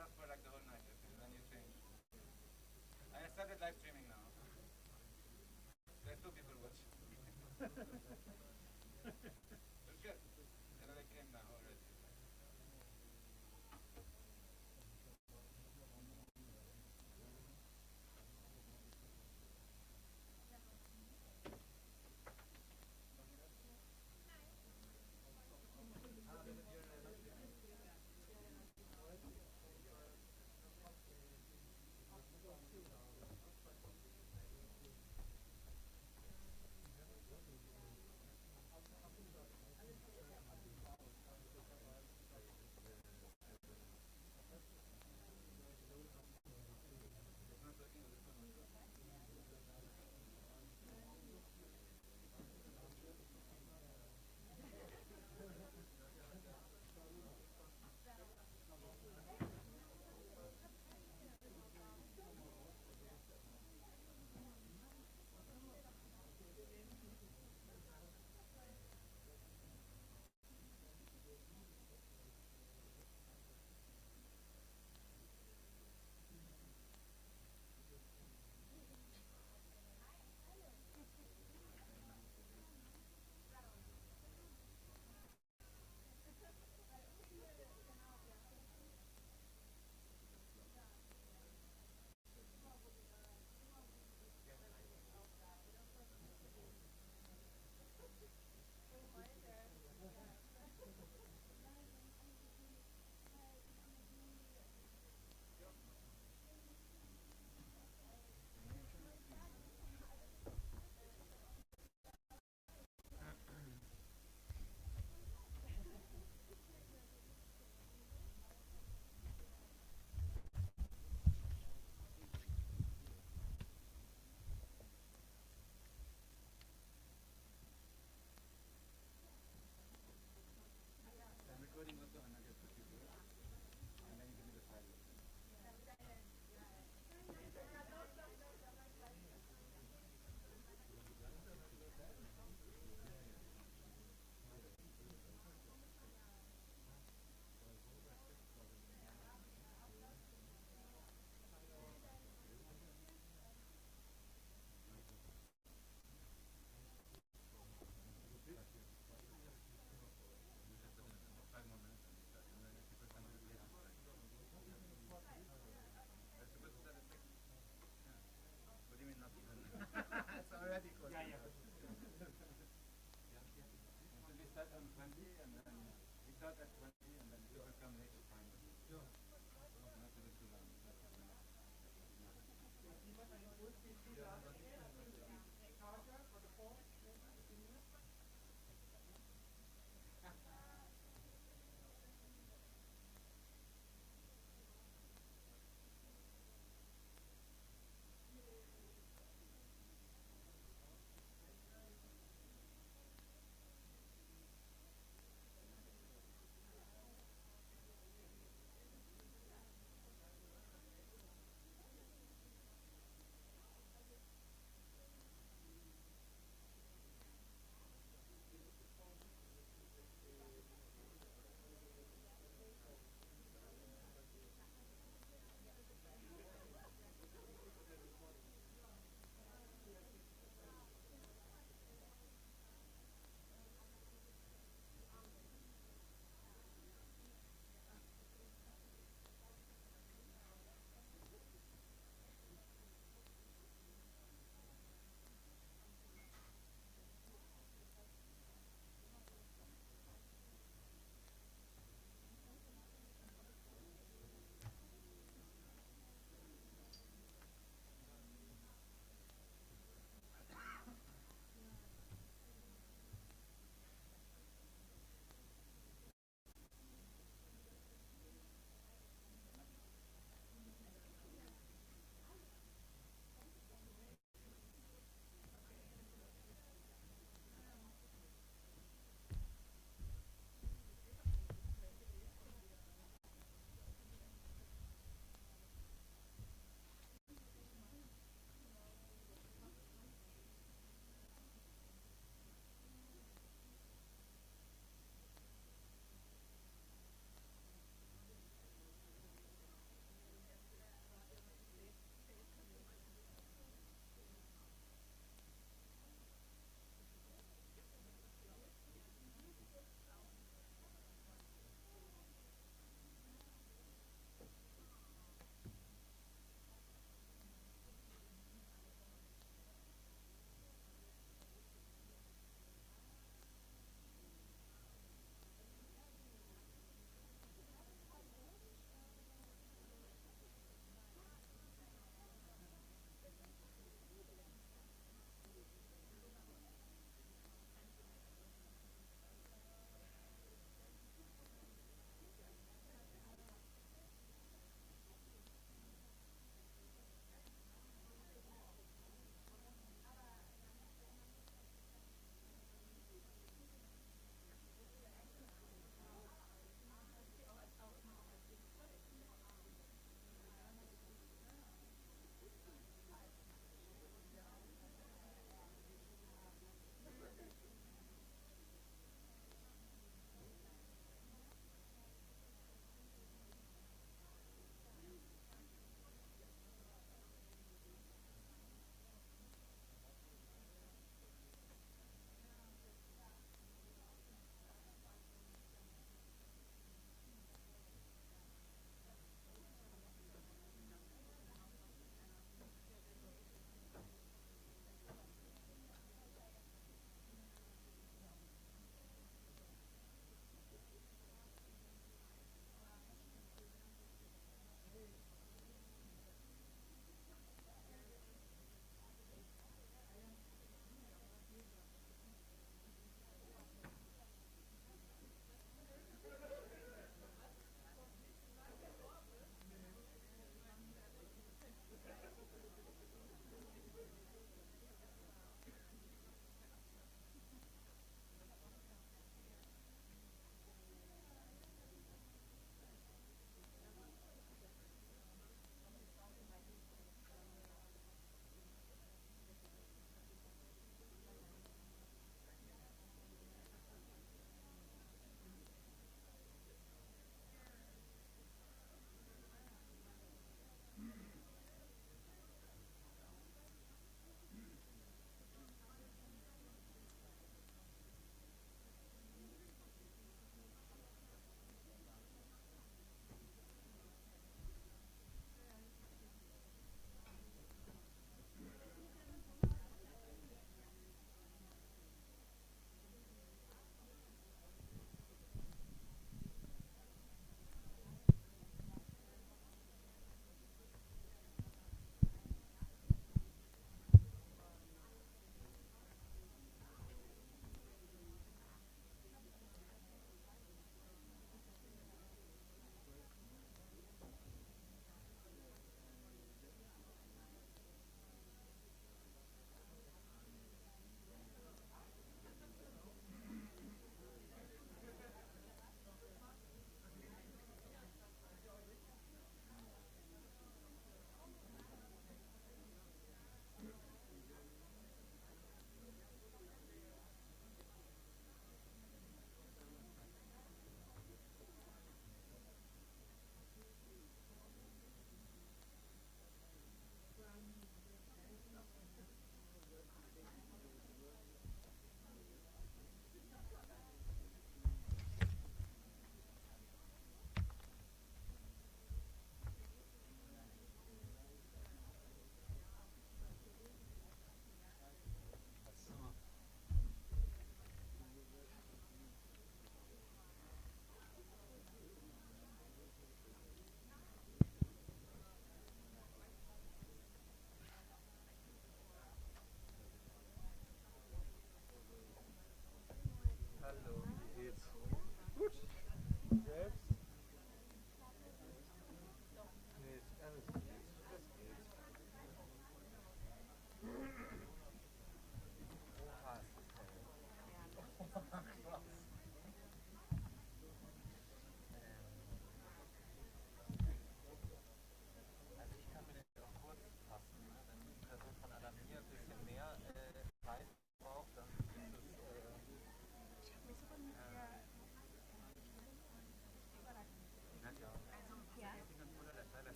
enough for like the whole night, and then you change. I started live streaming now. There are 2 people watching. It's good. And they came now already.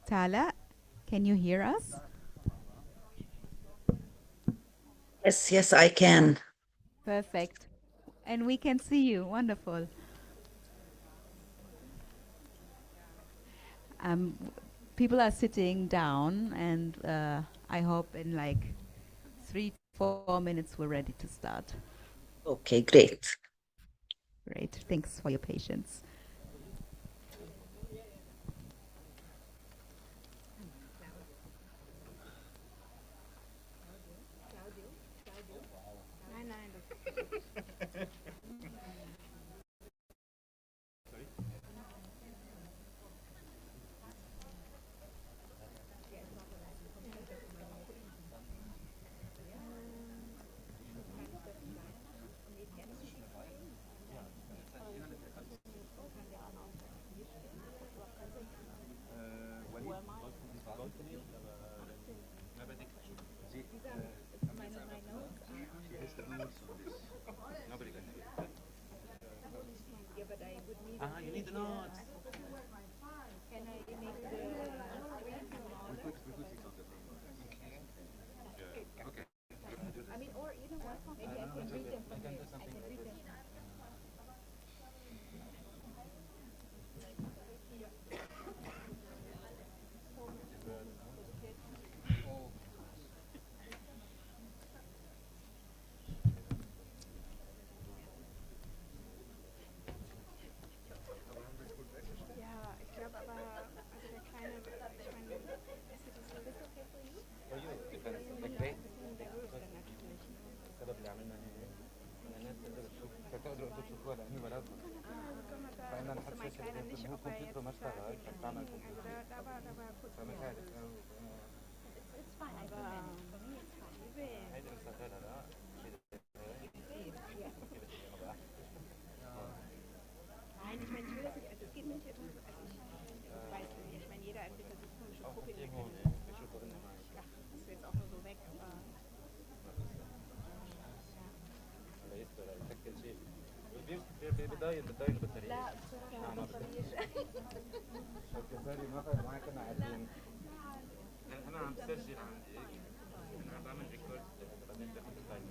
Tala, can you hear us? Yes, I can. Perfect. And we can see you. Wonderful. Um, People are sitting down, and I hope in like 3-4 minutes we're ready to start. Okay, great. Great. Thanks for your patience. You need the notes. Okay. I mean, or you know what? Maybe I can read them from here. I can read them. انا عم بسجل عندي انا بعمل ريكورد بعدين باخذ الفايل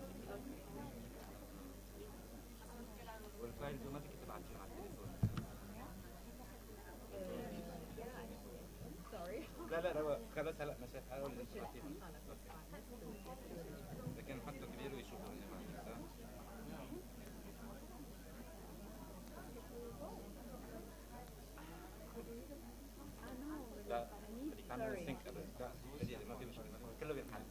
والفايل ما فيك تبعتيه على التليفون لا هو خلاص هلا مشيت حاول تبعتيه لكن حطه كبير ويشوفوا اللي معي صح؟ لا بدك تعمل سينك لا جديد ما في مشكله كله بينحل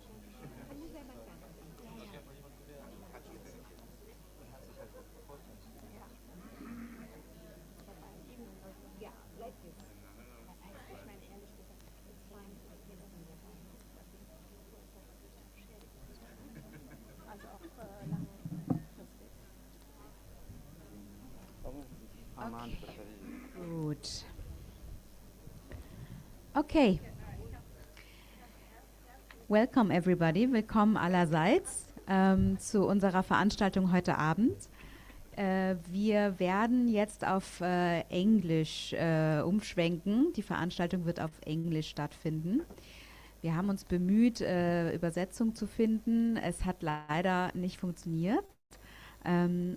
Gut. Okay. Welcome everybody. Willkommen allerseits zu unserer Veranstaltung heute Abend. Wir werden jetzt auf Englisch umschwenken. Die Veranstaltung wird auf Englisch stattfinden. Wir haben uns bemüht, Übersetzung zu finden. Es hat leider nicht funktioniert.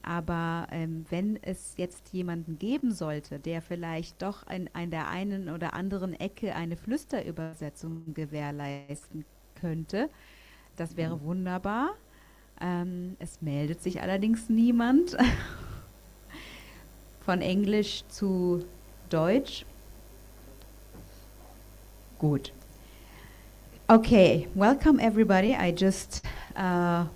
Aber wenn es jetzt jemanden geben sollte, der vielleicht doch an der einen oder anderen Ecke eine Flüsterübersetzung gewährleisten könnte, das wäre wunderbar. Es meldet sich allerdings niemand von Englisch zu Deutsch. Gut. Okay, welcome everybody. I just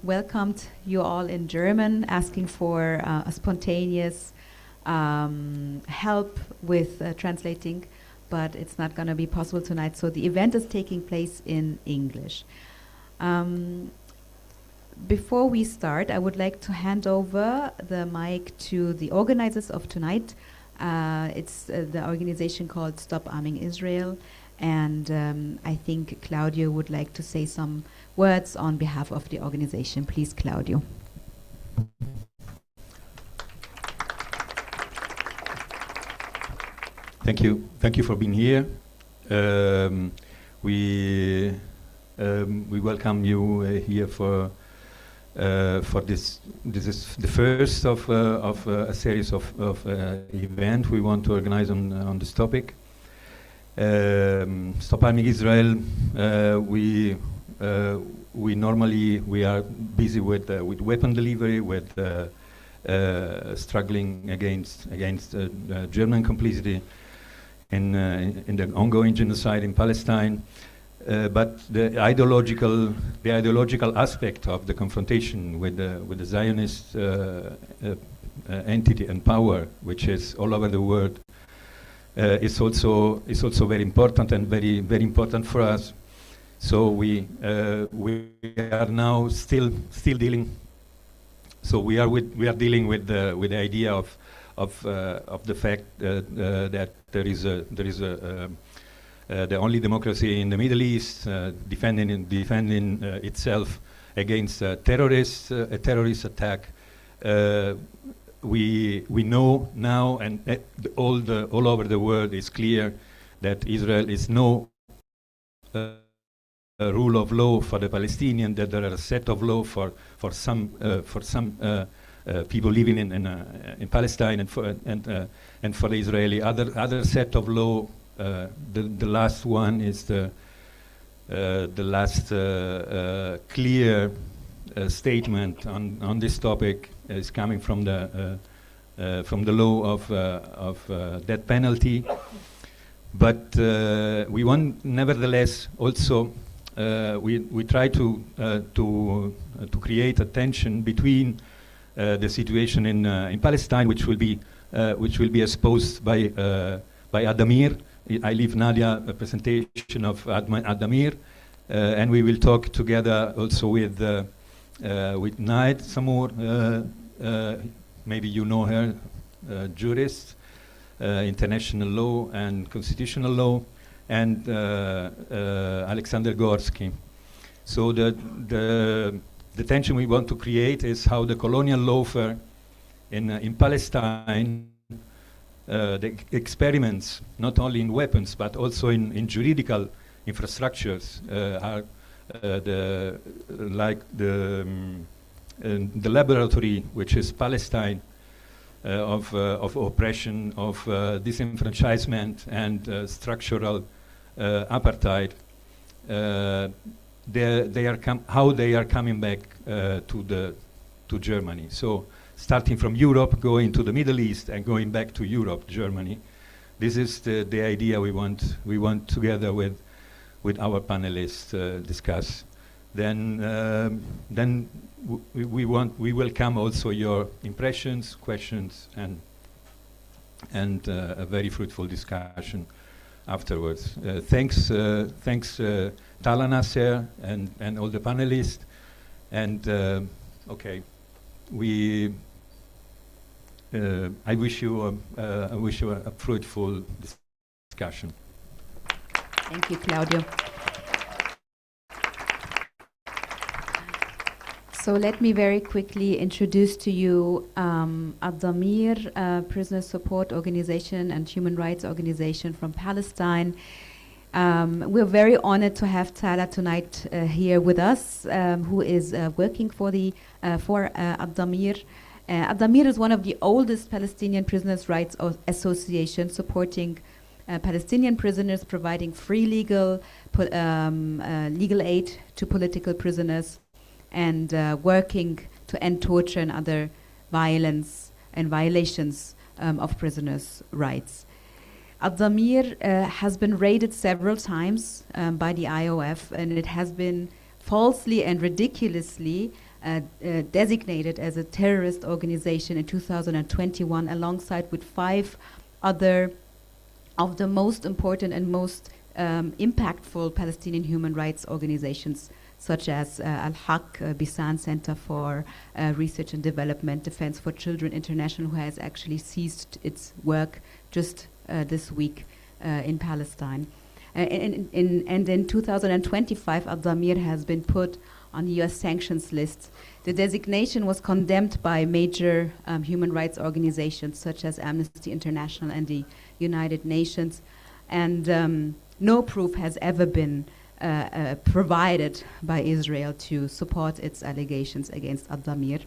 welcomed you all in German, asking for a spontaneous help with translating, but it's not going to be possible tonight. So the event is taking place in English. Before we start, I would like to hand over the mic to the organizers of tonight. It's the organization called Stop Arming Israel. And I think Claudio would like to say some words on behalf of the organization. Please, Claudio. Thank you. Thank you for being here. Um, we welcome you here for this. This is the first of a series of events we want to organize on this topic. Stop Arming Israel. We are busy with weapon delivery, with struggling against German complicity in the ongoing genocide in Palestine. But the ideological aspect of the confrontation with the Zionist entity and power, which is all over the world, is also very important and very important for us. So we are now still dealing. So we are dealing with the idea of the fact that there is the only democracy in the Middle East, defending itself against a terrorist attack. We know now, and all over the world is clear that Israel is no rule of law for the Palestinian. That there are a set of law for some people living in Palestine, and for the Israeli other set of law. The last one is the last clear statement on this topic is coming from the law of death penalty. But we want, nevertheless, also we try to create a tension between the situation in Palestine, which will be exposed by Adameer. I leave Nadija a presentation of Adameer, and we will talk together also with Samour. Maybe you know her, jurist, international law and constitutional law, and Alexander Gorski. So the tension we want to create is how the colonial lawfare in Palestine, the experiments, not only in weapons but also in juridical infrastructures, are the laboratory which is Palestine of oppression, of disenfranchisement and structural apartheid. How they are coming back to Germany. So starting from Europe, going to the Middle East, and going back to Europe, Germany. This is the idea we want together with our panelists discuss. Then we welcome also your impressions, questions, and a very fruitful discussion afterwards. Thanks Tala, Naser, and all the panelists. And okay, I wish you a fruitful discussion. Thank you, Claudio. So let me very quickly introduce to you Adameer, Prisoner Support Organization and Human Rights Organization from Palestine. We're very honored to have Tala tonight here with us, who is working for Adameer. Adameer is one of the oldest Palestinian prisoners' rights associations, supporting Palestinian prisoners, providing free legal aid to political prisoners, and working to end torture and other violence and violations of prisoners' rights. Adameer has been raided several times by the IOF, and it has been falsely and ridiculously designated as a terrorist organization in 2021, alongside with 5 other of the most important and most impactful Palestinian human rights organizations, such as Al-Haq, Bisan Center for Research and Development, Defense for Children International, who has actually ceased its work just this week in Palestine. And in 2025, Adameer has been put on the US sanctions list. The designation was condemned by major human rights organizations such as Amnesty International and the United Nations. And no proof has ever been provided by Israel to support its allegations against Adameer.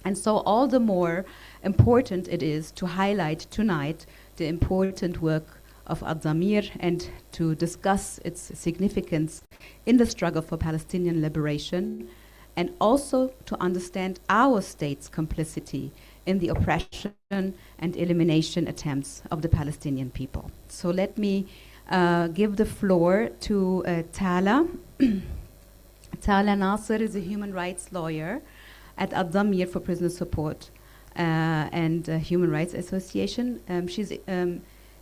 And so all the more important it is to highlight tonight the important work of Adameer and to discuss its significance in the struggle for Palestinian liberation, and also to understand our state's complicity in the oppression and elimination attempts of the Palestinian people. So let me give the floor to Tala. Tala Naser is a human rights lawyer at Adameer for Prisoner Support and Human Rights Association. She's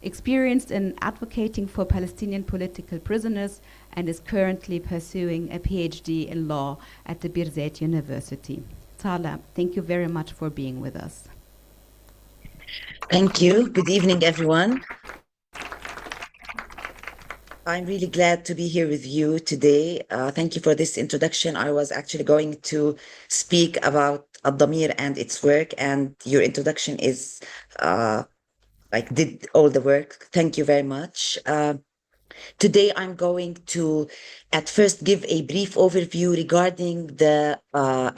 experienced in advocating for Palestinian political prisoners and is currently pursuing a PhD in law at the Birzeit University. Tala, thank you very much for being with us. Thank you. Good evening, everyone. I'm really glad to be here with you today. Thank you for this introduction. I was actually going to speak about Adameer and its work, and your introduction is did all the work. Thank you very much. Today, I'm going to at first give a brief overview regarding the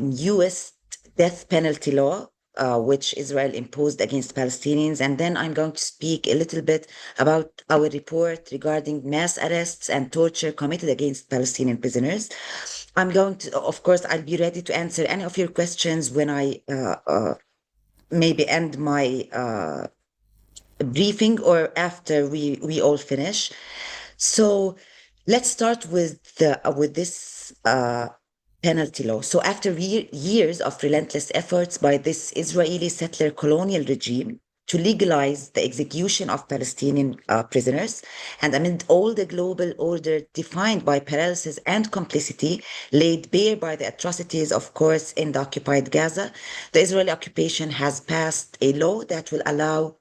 newest death penalty law, which Israel imposed against Palestinians. And then I'm going to speak a little bit about our report regarding mass arrests and torture committed against Palestinian prisoners. I'm going to, of course, I'll be ready to answer any of your questions when I maybe end my briefing or after we all finish. So let's start with this penalty law. So after years of relentless efforts by this Israeli settler colonial regime to legalize the execution of Palestinian prisoners, and amid all the global order defined by paralysis and complicity laid bare by the atrocities, of course, in the occupied Gaza, the Israeli occupation has passed a law that will allow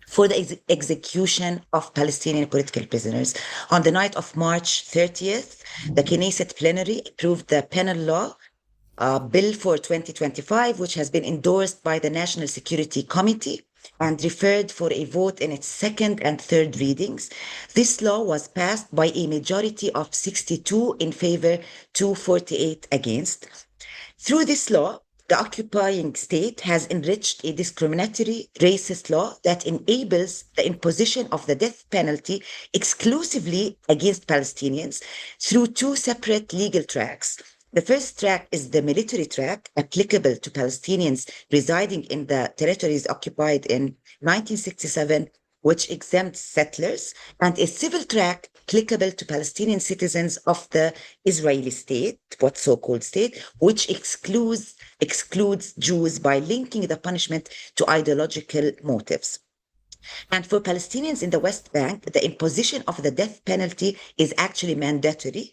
for the execution of Palestinian political prisoners. On the night of March 30th, the Knesset plenary approved the penal law bill for 2025, which has been endorsed by the National Security Committee and referred for a vote in its second and third readings. This law was passed by a majority of 62 in favor to 48 against. Through this law, the occupying state has enriched a discriminatory racist law that enables the imposition of the death penalty exclusively against Palestinians through two separate legal tracks. The first track is the military track applicable to Palestinians residing in the territories occupied in 1967, which exempts settlers, and a civil track applicable to Palestinian citizens of the Israeli state, what's so-called state, which excludes Jews by linking the punishment to ideological motives. And for Palestinians in the West Bank, the imposition of the death penalty is actually mandatory,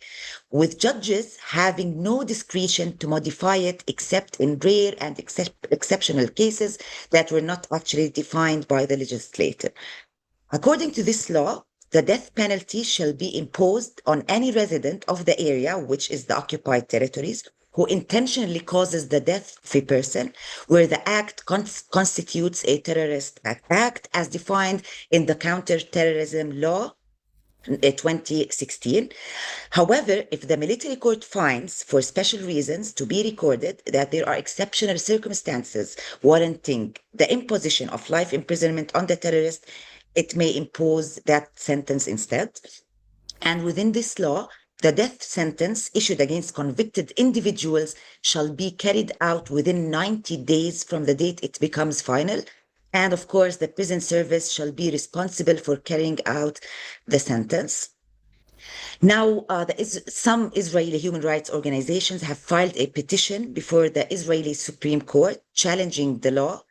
with judges having no discretion to modify it except in rare and exceptional cases that were not actually defined by the legislator. According to this law, the death penalty shall be imposed on any resident of the area, which is the occupied territories, who intentionally causes the death of a person, where the act constitutes a terrorist act as defined in the Counter-Terrorism Law 2016. However, if the military court finds for special reasons to be recorded that there are exceptional circumstances warranting the imposition of life imprisonment on the terrorist, it may impose that sentence instead. And within this law, the death sentence issued against convicted individuals shall be carried out within 90 days from the date it becomes final. And of course, the prison service shall be responsible for carrying out the sentence. Now, some Israeli human rights organizations have filed a petition before the Israeli Supreme Court challenging the law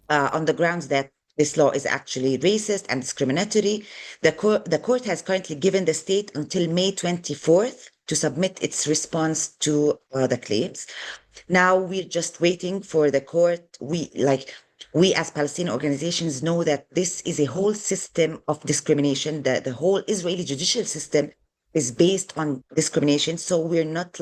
on the grounds that this law is actually racist and discriminatory. The court has currently given the state until May 24th to submit its response to the claims. Now we're just waiting for the court. We as Palestinian organizations know that this is a whole system of discrimination, that the whole Israeli judicial system is based on discrimination. So we're not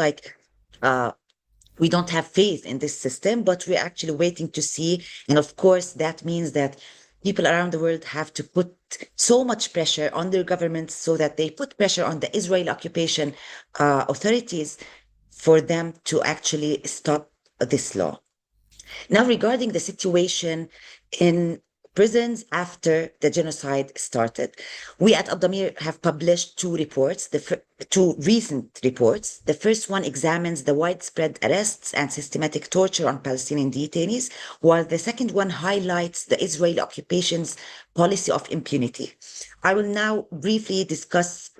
we don't have faith in this system, but we're actually waiting to see. And of course, that means that people around the world have to put so much pressure on their governments so that they put pressure on the Israeli occupation authorities for them to actually stop this law. Now, regarding the situation in prisons after the genocide started, we at Adameer have published two reports, two recent reports. The first one examines the widespread arrests and systematic torture on Palestinian detainees, while the second one highlights the Israeli occupation's policy of impunity. I will now briefly discuss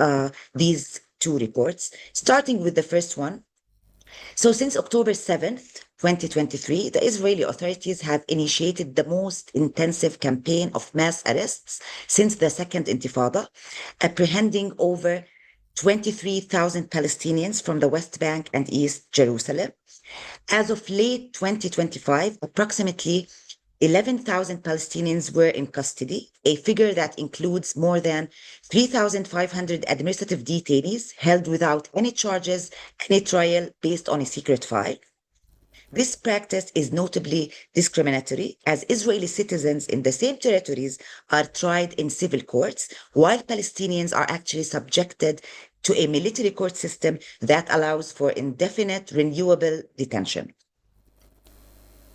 these two reports, starting with the first one. So since October 7th, 2023, the Israeli authorities have initiated the most intensive campaign of mass arrests since the Second Intifada, apprehending over 23,000 Palestinians from the West Bank and East Jerusalem. As of late 2025, approximately 11,000 Palestinians were in custody, a figure that includes more than 3,500 administrative detainees held without any charges, any trial based on a secret file. This practice is notably discriminatory, as Israeli citizens in the same territories are tried in civil courts, while Palestinians are actually subjected to a military court system that allows for indefinite renewable detention.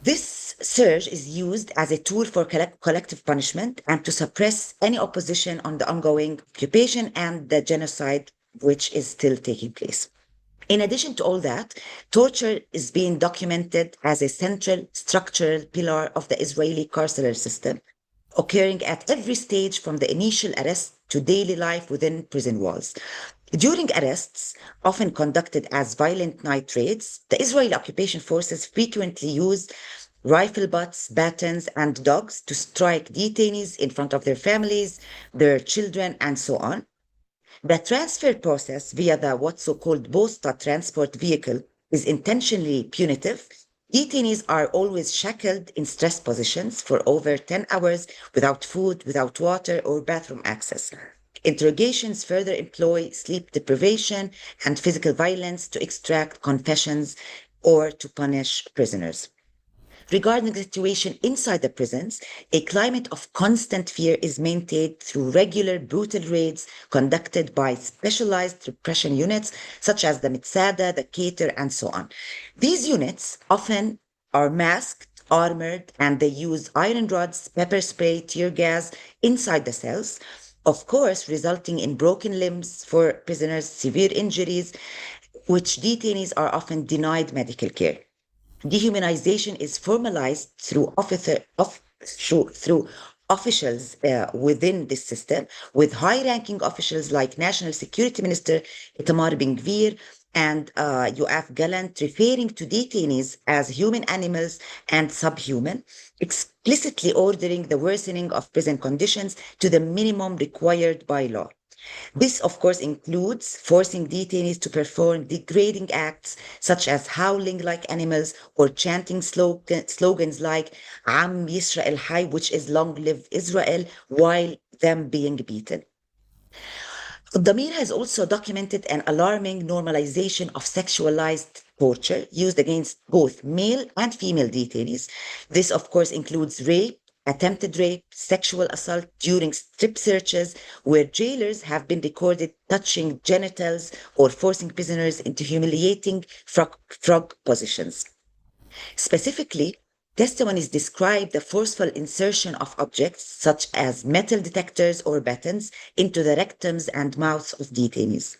This surge is used as a tool for collective punishment and to suppress any opposition on the ongoing occupation and the genocide which is still taking place. In addition to all that, torture is being documented as a central structural pillar of the Israeli carceral system, occurring at every stage from the initial arrest to daily life within prison walls. During arrests, often conducted as violent night raids, the Israeli occupation forces frequently use rifle butts, batons, and dogs to strike detainees in front of their families, their children, and so on. The transfer process via the what's so-called Bosta transport vehicle is intentionally punitive. Detainees are always shackled in stress positions for over 10 hours without food, without water, or bathroom access. Interrogations further employ sleep deprivation and physical violence to extract confessions or to punish prisoners. Regarding the situation inside the prisons, a climate of constant fear is maintained through regular brutal raids conducted by specialized repression units such as the Mitzada, the Keter, and so on. These units often are masked, armored, and they use iron rods, pepper spray, tear gas inside the cells, of course, resulting in broken limbs for prisoners, severe injuries, which detainees are often denied medical care. Dehumanization is formalized through officials within this system, with high-ranking officials like National Security Minister Itamar Ben-Gvir and Yoav Gallant referring to detainees as human animals and subhuman, explicitly ordering the worsening of prison conditions to the minimum required by law. This, of course, includes forcing detainees to perform degrading acts such as howling like animals or chanting slogans like Am Yisrael Hay, which is long live Israel, while them being beaten. Adameer has also documented an alarming normalization of sexualized torture used against both male and female detainees. This, of course, includes rape, attempted rape, sexual assault during strip searches, where jailers have been recorded touching genitals or forcing prisoners into humiliating frog positions. Specifically, testimonies describe the forceful insertion of objects such as metal detectors or batons into the rectums and mouths of detainees.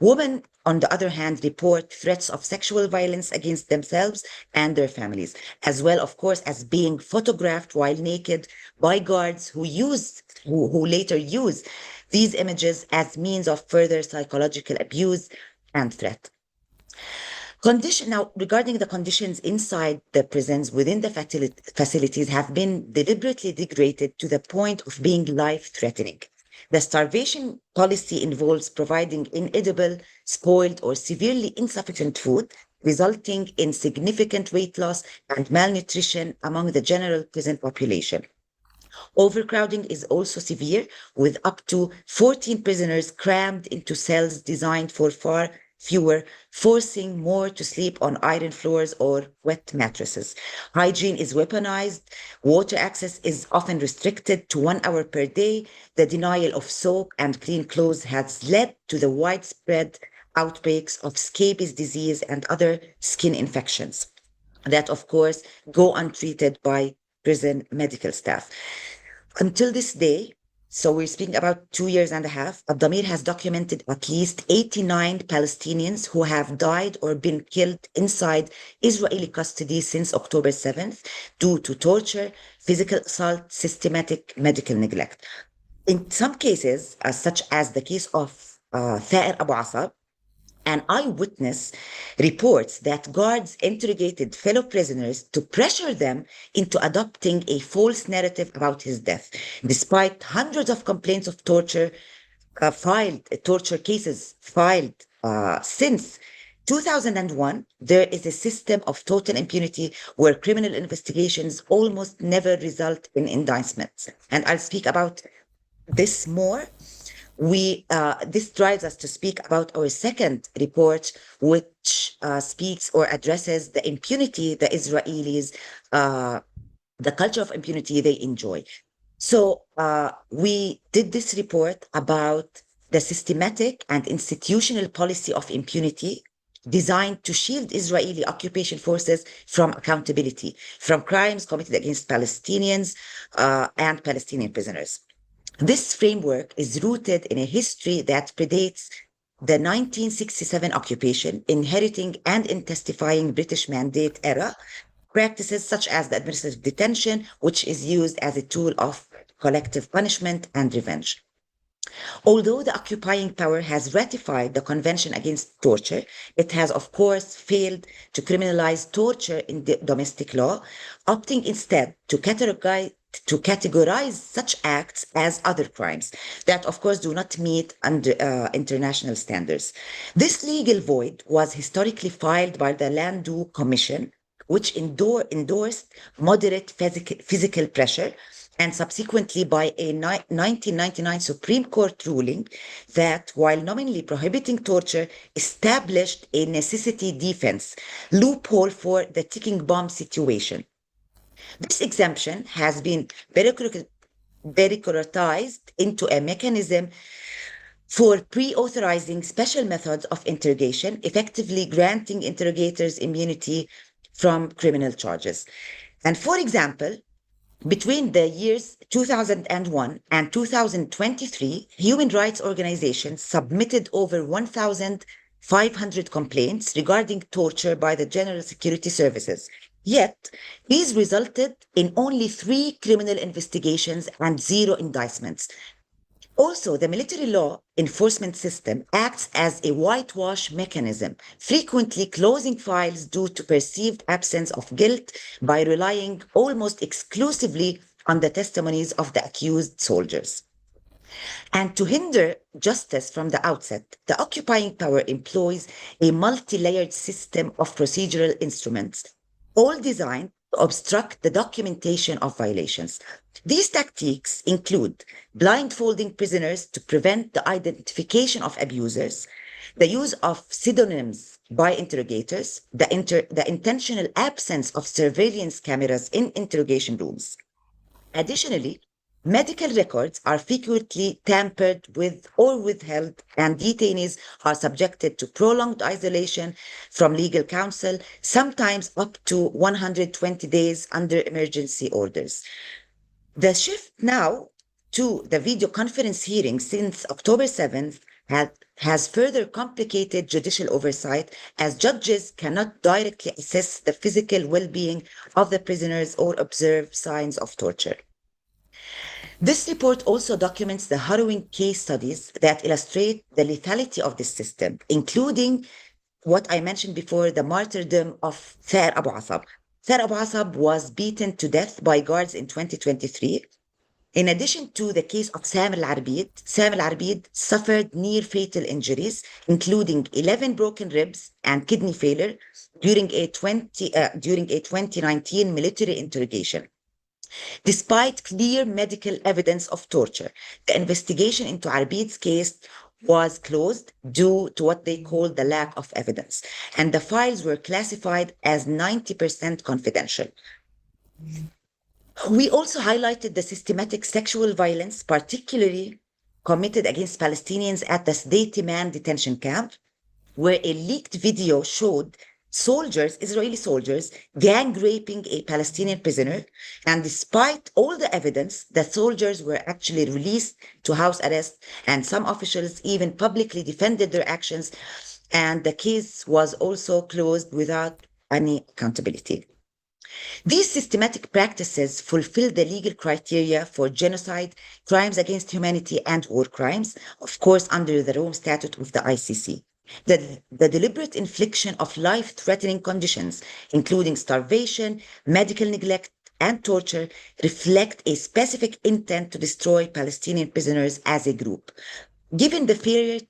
Women, on the other hand, report threats of sexual violence against themselves and their families, as well, of course, as being photographed while naked by guards who later use these images as means of further psychological abuse and threat. Now, regarding the conditions inside the prisons within the facilities have been deliberately degraded to the point of being life-threatening. The starvation policy involves providing inedible, spoiled, or severely insufficient food, resulting in significant weight loss and malnutrition among the general prison population. Overcrowding is also severe, with up to 14 prisoners crammed into cells designed for far fewer, forcing more to sleep on iron floors or wet mattresses. Hygiene is weaponized. Water access is often restricted to 1 hour per day. The denial of soap and clean clothes has led to the widespread outbreaks of scabies disease and other skin infections that, of course, go untreated by prison medical staff. Until this day, so we're speaking about 2 years and a half, Adameer has documented at least 89 Palestinians who have died or been killed inside Israeli custody since October 7th due to torture, physical assault, systematic medical neglect. In some cases, such as the case of Thaer Abu Asab, an eyewitness reports that guards interrogated fellow prisoners to pressure them into adopting a false narrative about his death. Despite hundreds of complaints of torture torture cases filed since 2001, there is a system of total impunity where criminal investigations almost never result in indictments. And I'll speak about this more. This drives us to speak about our second report, which speaks or addresses the impunity the Israelis, the culture of impunity they enjoy. So we did this report about the systematic and institutional policy of impunity designed to shield Israeli occupation forces from accountability, from crimes committed against Palestinians and Palestinian prisoners. This framework is rooted in a history that predates the 1967 occupation, inheriting and intensifying British Mandate era practices such as the administrative detention, which is used as a tool of collective punishment and revenge. Although the occupying power has ratified the Convention Against Torture, it has, of course, failed to criminalize torture in the domestic law, opting instead to categorize such acts as other crimes that, of course, do not meet international standards. This legal void was historically filed by the Landau Commission, which endorsed moderate physical pressure, and subsequently by a 1999 Supreme Court ruling that, while nominally prohibiting torture, established a necessity defense loophole for the ticking bomb situation. This exemption has been bureaucratized into a mechanism for pre-authorizing special methods of interrogation, effectively granting interrogators immunity from criminal charges. And for example, between the years 2001 and 2023, human rights organizations submitted over 1,500 complaints regarding torture by the General Security Services. Yet, these resulted in only 3 criminal investigations and 0 indictments. Also, the military law enforcement system acts as a whitewash mechanism, frequently closing files due to perceived absence of guilt by relying almost exclusively on the testimonies of the accused soldiers. And to hinder justice from the outset, the occupying power employs a multi-layered system of procedural instruments, all designed to obstruct the documentation of violations. These tactics include blindfolding prisoners to prevent the identification of abusers, the use of pseudonyms by interrogators, the intentional absence of surveillance cameras in interrogation rooms. Additionally, medical records are frequently tampered with or withheld, and detainees are subjected to prolonged isolation from legal counsel, sometimes up to 120 days under emergency orders. The shift now to the video conference hearing since October 7th has further complicated judicial oversight, as judges cannot directly assess the physical well-being of the prisoners or observe signs of torture. This report also documents the harrowing case studies that illustrate the lethality of this system, including what I mentioned before, the martyrdom of Thaer Abu Asab. Thaer Abu Asab was beaten to death by guards in 2023. In addition to the case of Sam al-Arbid suffered near-fatal injuries, including 11 broken ribs and kidney failure during a 2019 military interrogation. Despite clear medical evidence of torture, the investigation into Arbid's case was closed due to what they call the lack of evidence, and the files were classified as 90% confidential. We also highlighted the systematic sexual violence, particularly committed against Palestinians at the Sdei Man detention camp, where a leaked video showed soldiers, Israeli soldiers, gang raping a Palestinian prisoner. And despite all the evidence, the soldiers were actually released to house arrest, and some officials even publicly defended their actions. And the case was also closed without any accountability. These systematic practices fulfill the legal criteria for genocide, crimes against humanity, and war crimes, of course, under the Rome Statute of the ICC. The deliberate infliction of life-threatening conditions, including starvation, medical neglect, and torture, reflect a specific intent to destroy Palestinian prisoners as a group. Given the failure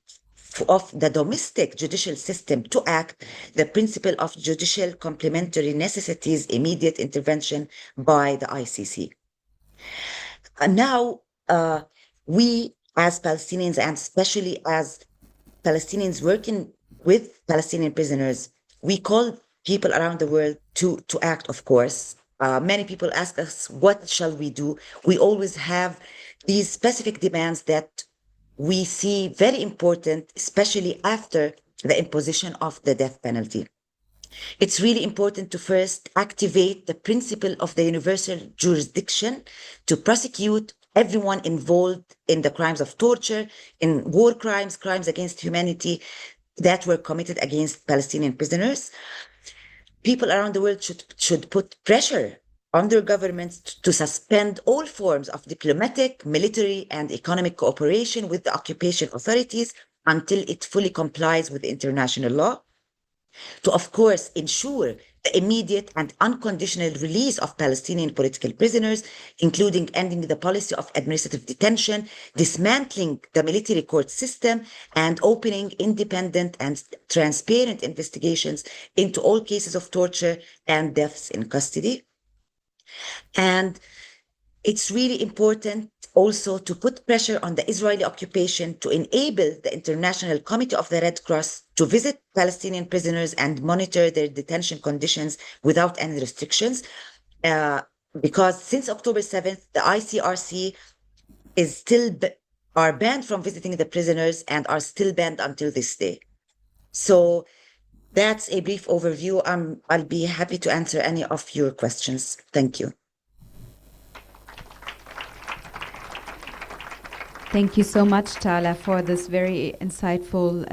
of the domestic judicial system to act, the principle of judicial complementary necessitates immediate intervention by the ICC. Now, we as Palestinians, and especially as Palestinians working with Palestinian prisoners, we call people around the world to act, of course. Many people ask us, what shall we do? We always have these specific demands that we see very important, especially after the imposition of the death penalty. It's really important to first activate the principle of the universal jurisdiction to prosecute everyone involved in the crimes of torture, in war crimes, crimes against humanity that were committed against Palestinian prisoners. People around the world should put pressure on their governments to suspend all forms of diplomatic, military, and economic cooperation with the occupation authorities until it fully complies with international law. To, of course, ensure the immediate and unconditional release of Palestinian political prisoners, including ending the policy of administrative detention, dismantling the military court system, and opening independent and transparent investigations into all cases of torture and deaths in custody. And it's really important also to put pressure on the Israeli occupation to enable the International Committee of the Red Cross to visit Palestinian prisoners and monitor their detention conditions without any restrictions. Because since October 7th, the ICRC is still are banned from visiting the prisoners and are still banned until this day. So that's a brief overview. I'll be happy to answer any of your questions. Thank you. Thank you so much, Tala, for this very insightful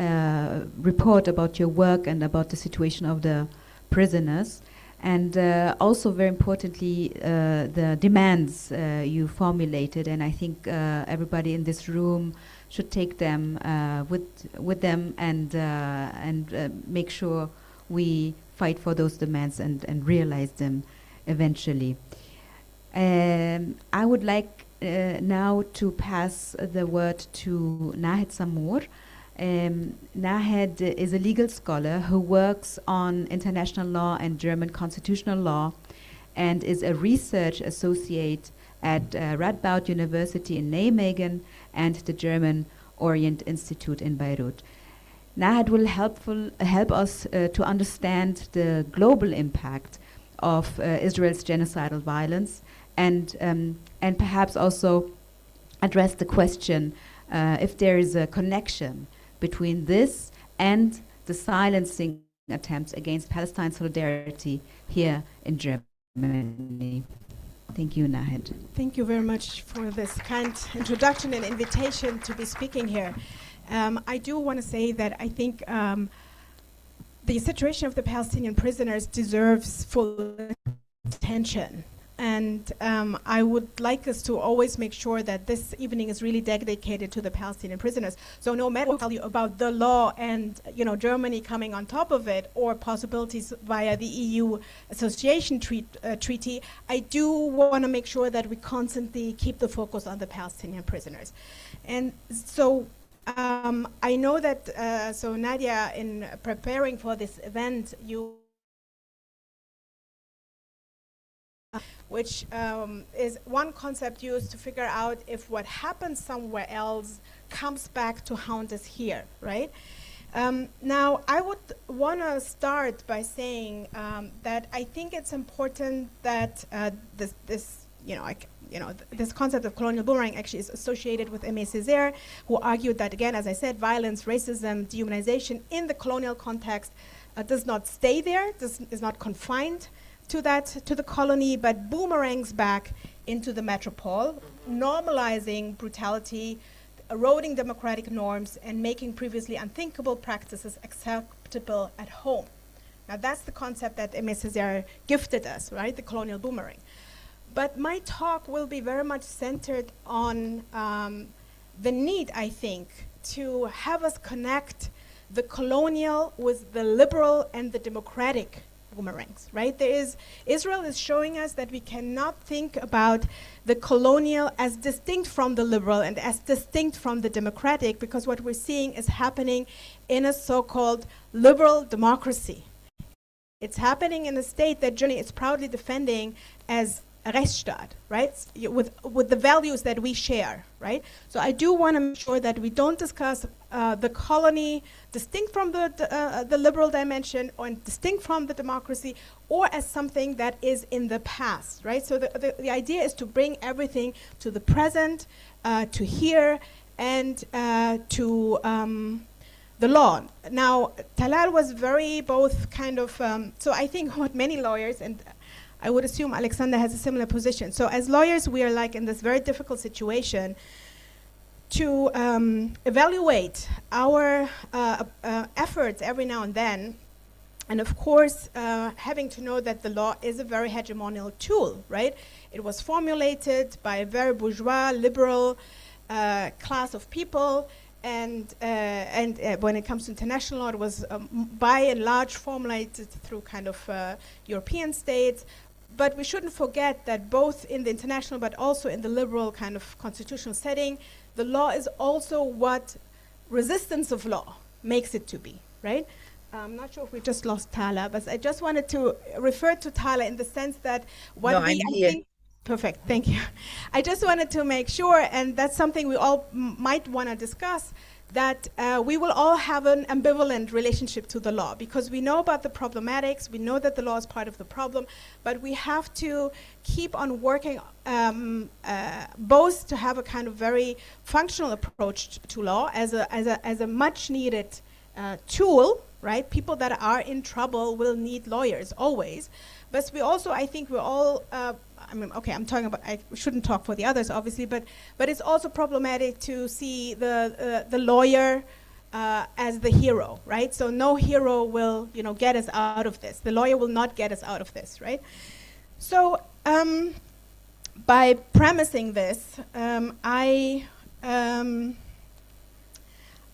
report about your work and about the situation of the prisoners. And also, very importantly, the demands you formulated. And I think everybody in this room should take them with them and make sure we fight for those demands and realize them eventually. I would like now to pass the word to Nahed Samour. Nahed is a legal scholar who works on international law and German constitutional law and is a research associate at Radboud University in Nijmegen and the German Orient Institute in Beirut. Nahed will help us to understand the global impact of Israel's genocidal violence and perhaps also address the question if there is a connection between this and the silencing attempts against Palestine solidarity here in Germany. Thank you, Nahed. Thank you very much for this kind introduction and invitation to be speaking here. I do want to say that I think the situation of the Palestinian prisoners deserves full attention. And I would like us to always make sure that this evening is really dedicated to the Palestinian prisoners. So no matter what I tell you about the law and Germany coming on top of it or possibilities via the EU association treaty, I do want to make sure that we constantly keep the focus on the Palestinian prisoners. And so I know that, so Nadija, in preparing for this event, you which is one concept used to figure out if what happens somewhere else comes back to haunt us here, right? Now, I would want to start by saying that I think it's important that this concept of colonial boomerang actually is associated with Aimé Césaire, who argued that, again, as I said, violence, racism, dehumanization in the colonial context does not stay there, is not confined to the colony, but boomerangs back into the metropole, normalizing brutality, eroding democratic norms, and making previously unthinkable practices acceptable at home. Now, that's the concept that Aimé Césaire gifted us, right? The colonial boomerang. But my talk will be very much centered on the need, I think, to have us connect the colonial with the liberal and the democratic boomerangs, right? Israel is showing us that we cannot think about the colonial as distinct from the liberal and as distinct from the democratic, because what we're seeing is happening in a so-called liberal democracy. It's happening in a state that Germany is proudly defending as a Rechtsstaat, right? With the values that we share, right? So I do want to make sure that we don't discuss the colony distinct from the liberal dimension or distinct from the democracy, or as something that is in the past, right? So the idea is to bring everything to the present, to here, and to the law. Now, Tala was very both kind of, so I think what many lawyers, and I would assume Alexander has a similar position. So as lawyers, we are like in this very difficult situation to evaluate our efforts every now and then. And of course, having to know that the law is a very hegemonial tool, right? It was formulated by a very bourgeois, liberal class of people. And when it comes to international law, it was by and large formulated through kind of European states. But we shouldn't forget that both in the international but also in the liberal kind of constitutional setting, the law is also what resistance of law makes it to be, right? I'm not sure if we just lost Tala, but I just wanted to refer to Tala in the sense that what I'm here. Perfect, thank you. I just wanted to make sure, and that's something we all might want to discuss, that we will all have an ambivalent relationship to the law, because we know about the problematics, we know that the law is part of the problem, but we have to keep on working both to have a kind of very functional approach to law as a much needed tool, right? People that are in trouble will need lawyers always, but we also, I think we're all, I mean, okay, I'm talking about, I shouldn't talk for the others, obviously, but it's also problematic to see the lawyer as the hero, right? So no hero will, get us out of this. The lawyer will not get us out of this, right? So by premising this,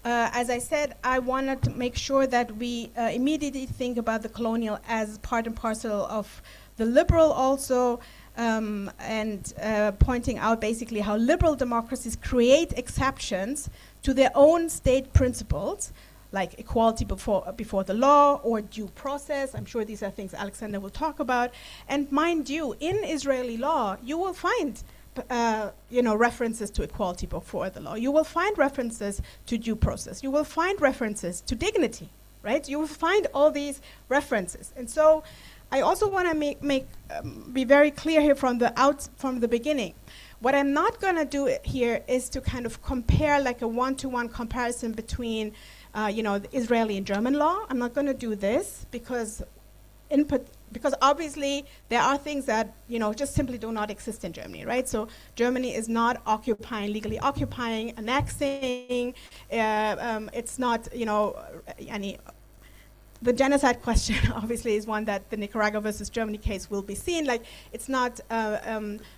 as I said, I wanted to make sure that we immediately think about the colonial as part and parcel of the liberal also, and pointing out basically how liberal democracies create exceptions to their own state principles, like equality before the law or due process. I'm sure these are things Alexander will talk about. And mind you, in Israeli law, you will find references to equality before the law. You will find references to due process. You will find references to dignity, right? You will find all these references. And so I also want to be very clear here from the beginning. What I'm not going to do here is to kind of compare like a one-to-one comparison between, the Israeli and German law. I'm not going to do this because obviously there are things that, just simply do not exist in Germany, right? So Germany is not legally occupying, annexing. It's not, the genocide question obviously is one that the Nicaragua versus Germany case will be seen. Like, it's not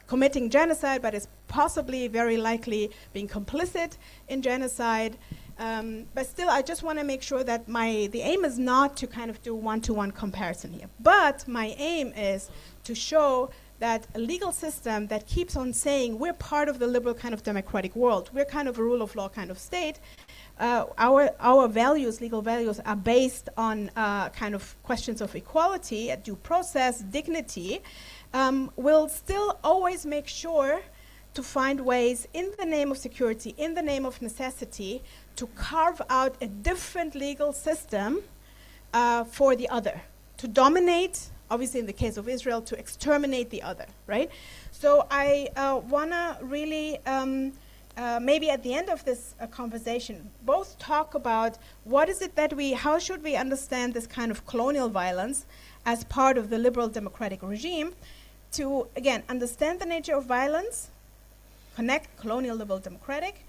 committing genocide, but it's possibly very likely being complicit in genocide. But still, I just want to make sure that the aim is not to kind of do one-to-one comparison here. But my aim is to show that a legal system that keeps on saying we're part of the liberal kind of democratic world, we're kind of a rule of law kind of state, our values, legal values, are based on kind of questions of equality, due process, dignity, will still always make sure to find ways in the name of security, in the name of necessity, to carve out a different legal system for the other, to dominate, obviously in the case of Israel, to exterminate the other, right? So I want to really, maybe at the end of this conversation, both talk about what is it that how should we understand this kind of colonial violence as part of the liberal democratic regime, to, again, understand the nature of violence, connect colonial liberal democratic,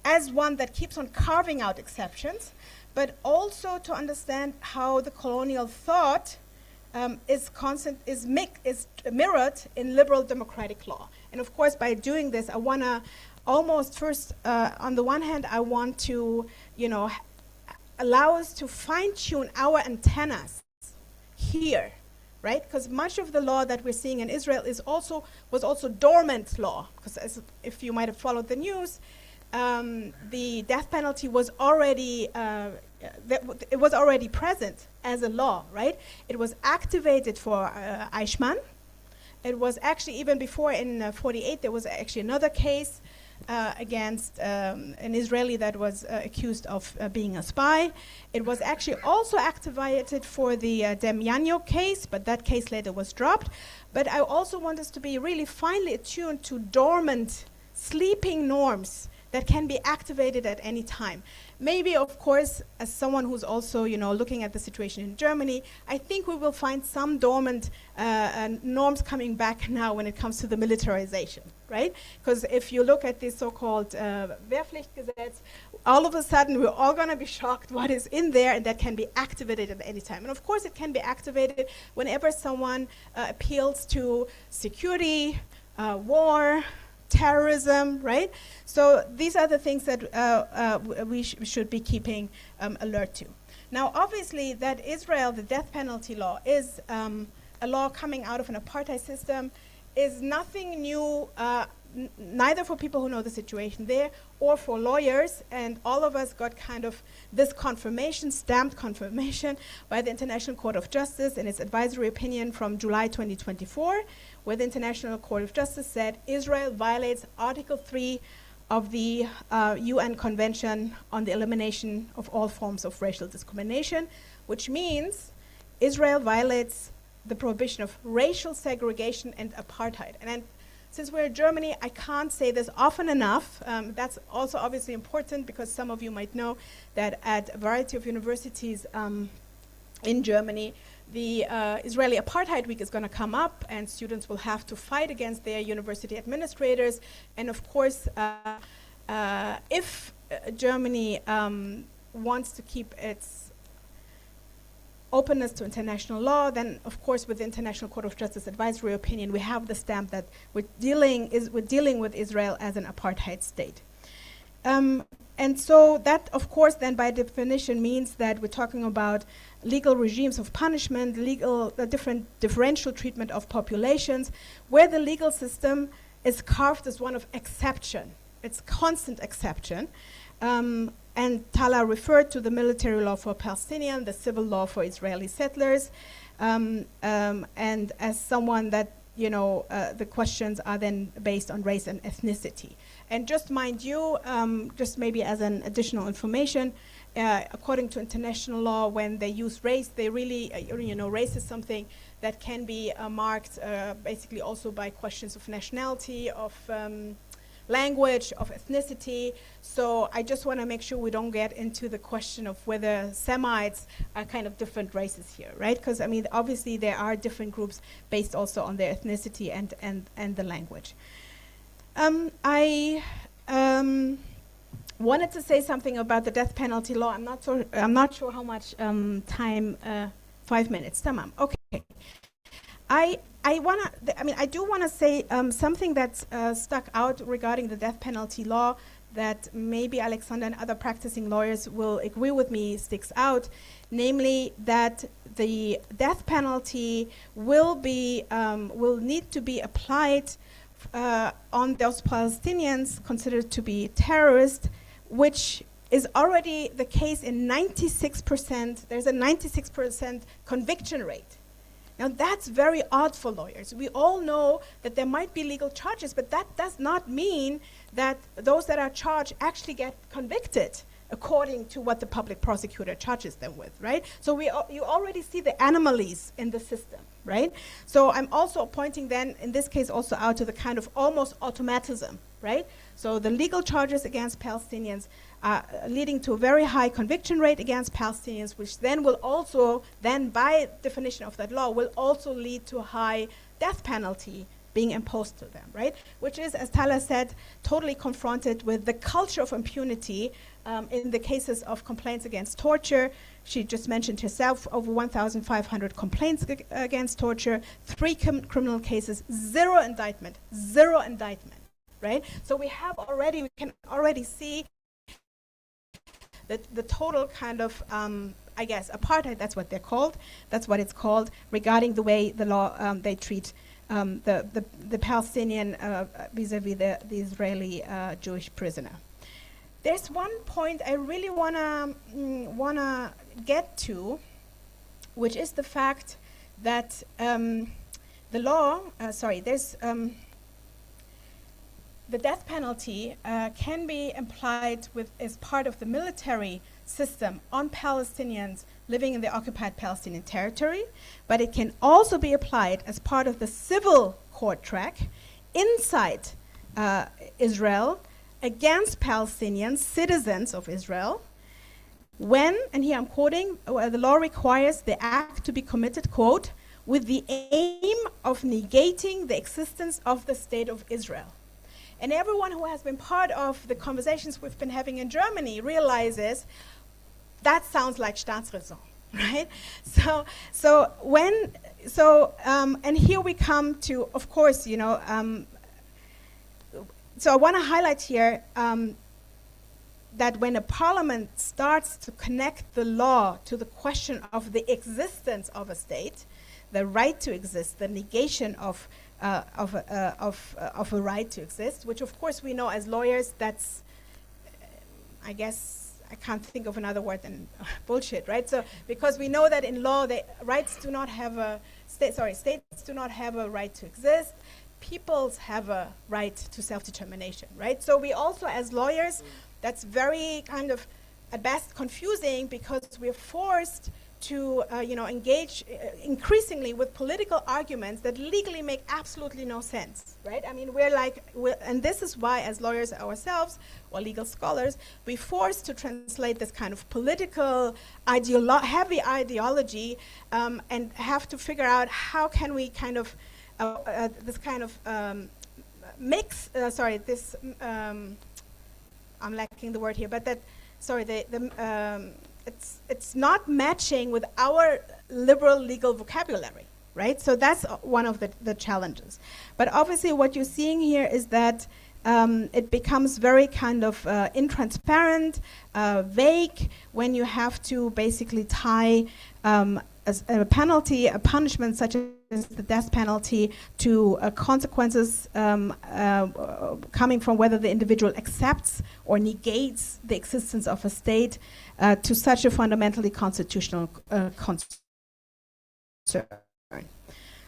as one that keeps on carving out exceptions, but also to understand how the colonial thought is mirrored in liberal democratic law. And of course, by doing this, I want to almost first, on the one hand, I want to, allow us to fine-tune our antennas here, right? Because much of the law that we're seeing in Israel was also dormant law. Because if you might have followed the news, the death penalty was already present as a law, right? It was activated for Eichmann. It was actually, even before in 48, there was actually another case against an Israeli that was accused of being a spy. It was actually also activated for the Demjanjuk case, but that case later was dropped. But I also want us to be really finely attuned to dormant, sleeping norms that can be activated at any time. Maybe, of course, as someone who's also, looking at the situation in Germany, I think we will find some dormant norms coming back now when it comes to the militarization, right? Because if you look at this so-called Wehrpflichtgesetz, all of a sudden we're all going to be shocked what is in there, and that can be activated at any time. And of course, it can be activated whenever someone appeals to security, war, terrorism, right? So these are the things that we should be keeping alert to. Now, obviously, that Israel, the death penalty law, is a law coming out of an apartheid system, is nothing new, neither for people who know the situation there or for lawyers. And all of us got kind of this confirmation, stamped confirmation, by the International Court of Justice in its advisory opinion from July 2024, where the International Court of Justice said Israel violates Article 3 of the UN Convention on the Elimination of All Forms of Racial Discrimination, which means Israel violates the prohibition of racial segregation and apartheid. And since we're in Germany, I can't say this often enough. That's also obviously important, because some of you might know that at a variety of universities in Germany, the Israeli Apartheid Week is going to come up, and students will have to fight against their university administrators. And of course, if Germany wants to keep its openness to international law, then of course with the International Court of Justice advisory opinion, we have the stamp that we're dealing with Israel as an apartheid state. And so that, of course, then by definition means that we're talking about legal regimes of punishment, differential treatment of populations, where the legal system is carved as one of exception. It's constant exception. And Tala referred to the military law for Palestinian, the civil law for Israeli settlers, and as someone that, the questions are then based on race and ethnicity. And just mind you, just maybe as an additional information, according to international law, when they use race, they really, race is something that can be marked basically also by questions of nationality, of language, of ethnicity. So I just want to make sure we don't get into the question of whether Semites are kind of different races here, right? Because, I mean, obviously there are different groups based also on their ethnicity and the language. I wanted to say something about the death penalty law. I'm not sure how much time. 5 minutes. Tamam. Okay. I do want to say something that's stuck out regarding the death penalty law that maybe Alexander and other practicing lawyers will agree with me sticks out, namely that the death penalty will need to be applied on those Palestinians considered to be terrorists, which is already the case in 96%. There's a 96% conviction rate. Now that's very odd for lawyers. We all know that there might be legal charges, but that does not mean that those that are charged actually get convicted according to what the public prosecutor charges them with, right? So you already see the anomalies in the system, right? So I'm also pointing then, in this case, also out to the kind of almost automatism, right? So the legal charges against Palestinians are leading to a very high conviction rate against Palestinians, which then will also, then by definition of that law, will also lead to a high death penalty being imposed to them, right? Which is, as Tala said, totally confronted with the culture of impunity in the cases of complaints against torture. She just mentioned herself, over 1,500 complaints against torture, 3 criminal cases, 0 indictment, right? So we can already see the total kind of, I guess, apartheid, that's what they're called, that's what it's called, regarding the way the law, they treat the Palestinian vis-a-vis the Israeli Jewish prisoner. There's one point I really wanna get to, which is the fact that the law, the death penalty can be applied as part of the military system on Palestinians living in the occupied Palestinian territory, but it can also be applied as part of the civil court track inside Israel against Palestinians, citizens of Israel, when, and here I'm quoting, the law requires the act to be committed, quote, with the aim of negating the existence of the state of Israel. And everyone who has been part of the conversations we've been having in Germany realizes that sounds like Staatsräson, right? And here we come to, of course, you know, so I want to highlight here that when a parliament starts to connect the law to the question of the existence of a state, the right to exist, the negation of a right to exist, which of course we know as lawyers, that's, I guess, I can't think of another word than bullshit, right? So, because we know that in law, states do not have a right to exist. Peoples have a right to self-determination, right? So we also, as lawyers, that's very kind of, at best, confusing, because we're forced to engage increasingly with political arguments that legally make absolutely no sense, right? I mean, and this is why, as lawyers ourselves, or legal scholars, we're forced to translate this kind of political, heavy ideology, and have to figure out how can we kind of, this kind of mix, I'm lacking the word here, but it's not matching with our liberal legal vocabulary, right? So that's one of the challenges. But obviously what you're seeing here is that it becomes very kind of intransparent, vague, when you have to basically tie a punishment such as the death penalty to consequences coming from whether the individual accepts or negates the existence of a state to such a fundamentally constitutional concern.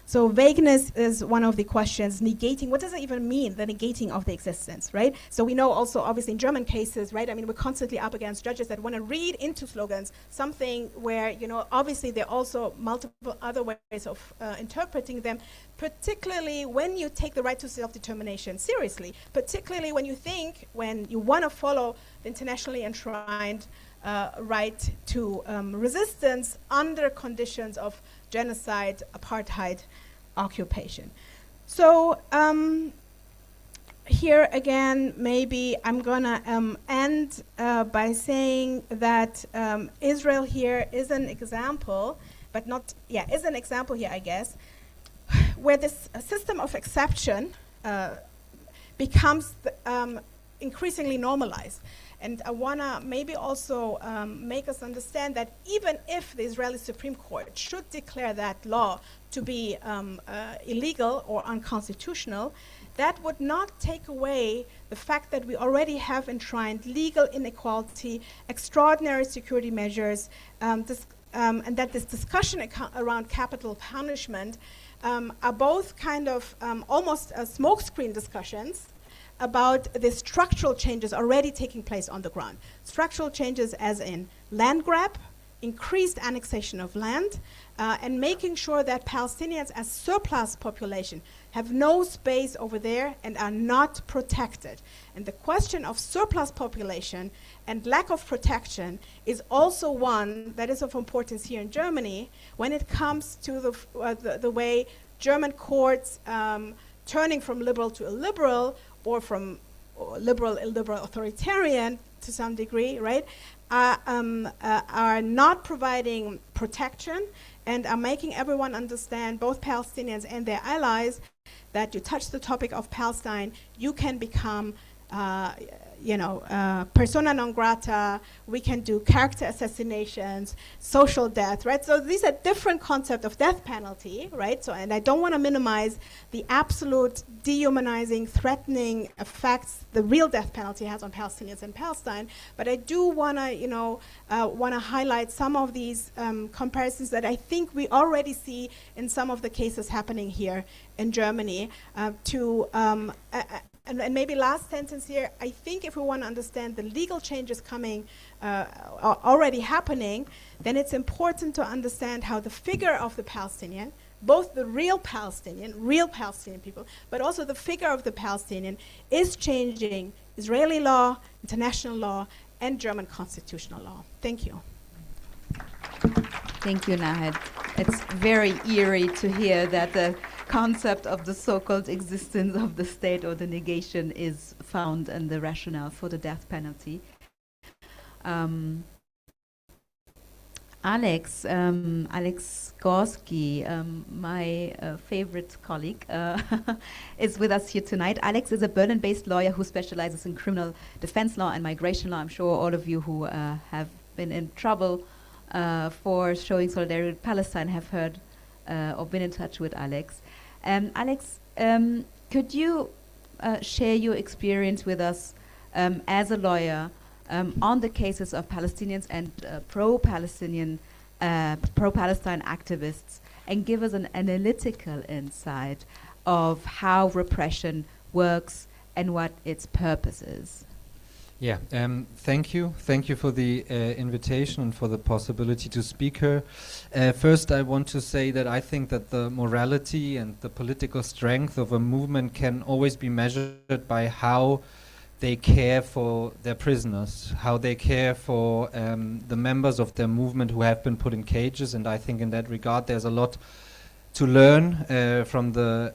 So vagueness is one of the questions. Negating, what does it even mean, the negating of the existence, right? So we know also, obviously, in German cases, right? I mean, we're constantly up against judges that want to read into slogans something where, you know, obviously there are also multiple other ways of interpreting them, particularly when you take the right to self-determination seriously, particularly when you want to follow the internationally enshrined right to resistance under conditions of genocide, apartheid, occupation. So here again, maybe I'm gonna end by saying that Israel here is an example, but not, is an example here, I guess, where this system of exception becomes increasingly normalized. And I want to maybe also make us understand that even if the Israeli Supreme Court should declare that law to be illegal or unconstitutional, that would not take away the fact that we already have enshrined legal inequality, extraordinary security measures, this and that this discussion around capital punishment are both kind of almost smokescreen discussions about the structural changes already taking place on the ground. Structural changes as in land grab, increased annexation of land, and making sure that Palestinians as surplus population have no space over there and are not protected. And the question of surplus population and lack of protection is also one that is of importance here in Germany when it comes to the way German courts turning from liberal to illiberal, or from liberal, illiberal, authoritarian to some degree, right, are not providing protection and are making everyone understand, both Palestinians and their allies, that you touch the topic of Palestine, you can become persona non grata, we can do character assassinations, social death, right? So these are different concepts of death penalty, right? So, and I don't want to minimize the absolute dehumanizing, threatening effects the real death penalty has on Palestinians in Palestine, but I do want to highlight some of these comparisons that I think we already see in some of the cases happening here in Germany and maybe last sentence here, I think if we want to understand the legal changes coming, already happening, then it's important to understand how the figure of the Palestinian, both the real Palestinian people, but also the figure of the Palestinian is changing Israeli law, international law, and German constitutional law. Thank you. Thank you, Nahed. It's very eerie to hear that the concept of the so-called existence of the state or the negation is found in the rationale for the death penalty. Alex Gorski, my favorite colleague, is with us here tonight. Alex is a Berlin-based lawyer who specializes in criminal defense law and migration law. I'm sure all of you who have been in trouble for showing solidarity with Palestine have heard or been in touch with Alex. Alex, could you share your experience with us as a lawyer on the cases of Palestinians and pro-Palestinian, pro-Palestine activists, and give us an analytical insight of how repression works and what its purpose is? Yeah, thank you. Thank you for the invitation and for the possibility to speak here. First, I want to say that I think that the morality and the political strength of a movement can always be measured by how they care for their prisoners, how they care for the members of their movement who have been put in cages. And I think in that regard, there's a lot to learn from the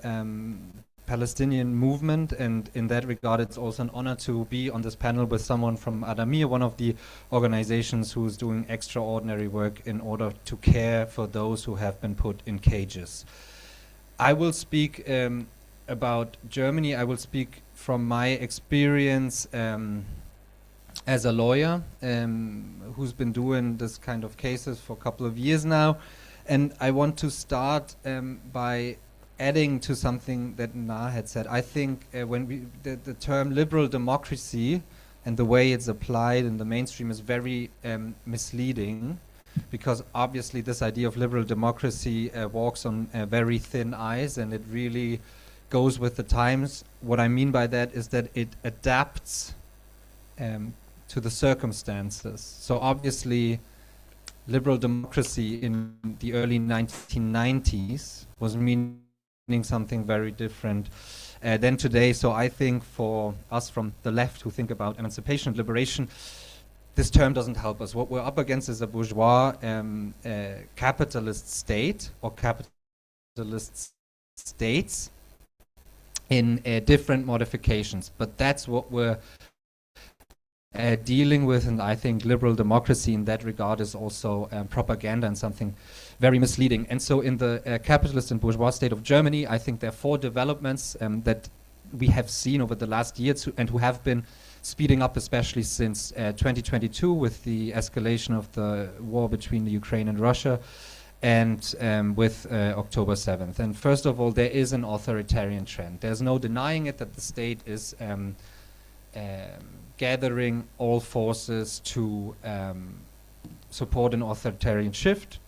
Palestinian movement, and in that regard it's also an honor to be on this panel with someone from Adameer, one of the organizations who is doing extraordinary work in order to care for those who have been put in cages. I will speak about Germany. I will speak from my experience as a lawyer who's been doing this kind of cases for a couple of years now, and I want to start by adding to something that Na had said. I think when the term liberal democracy and the way it's applied in the mainstream is very misleading, because obviously this idea of liberal democracy walks on very thin ice, and it really goes with the times. What I mean by that is that it adapts to the circumstances. So obviously liberal democracy in the early 1990s was meaning something very different than today. So I think for us from the left who think about emancipation and liberation, this term doesn't help us. What we're up against is a bourgeois capitalist state or capitalist states in different modifications. But that's what we're dealing with, and I think liberal democracy in that regard is also propaganda and something very misleading. And so in the capitalist and bourgeois state of Germany, I think there are 4 developments that we have seen over the last year and who have been speeding up, especially since 2022 with the escalation of the war between the Ukraine and Russia, and with October 7th. And first of all, there is an authoritarian trend. There's no denying it that the state is gathering all forces to support an authoritarian shift,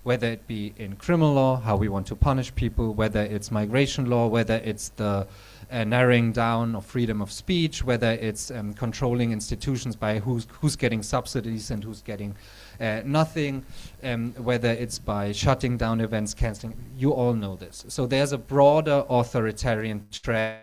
whether it be in criminal law, how we want to punish people, whether it's migration law, whether it's the narrowing down of freedom of speech, whether it's controlling institutions by who's getting subsidies and who's getting nothing, whether it's by shutting down events, canceling. You all know this. So there's a broader authoritarian trend,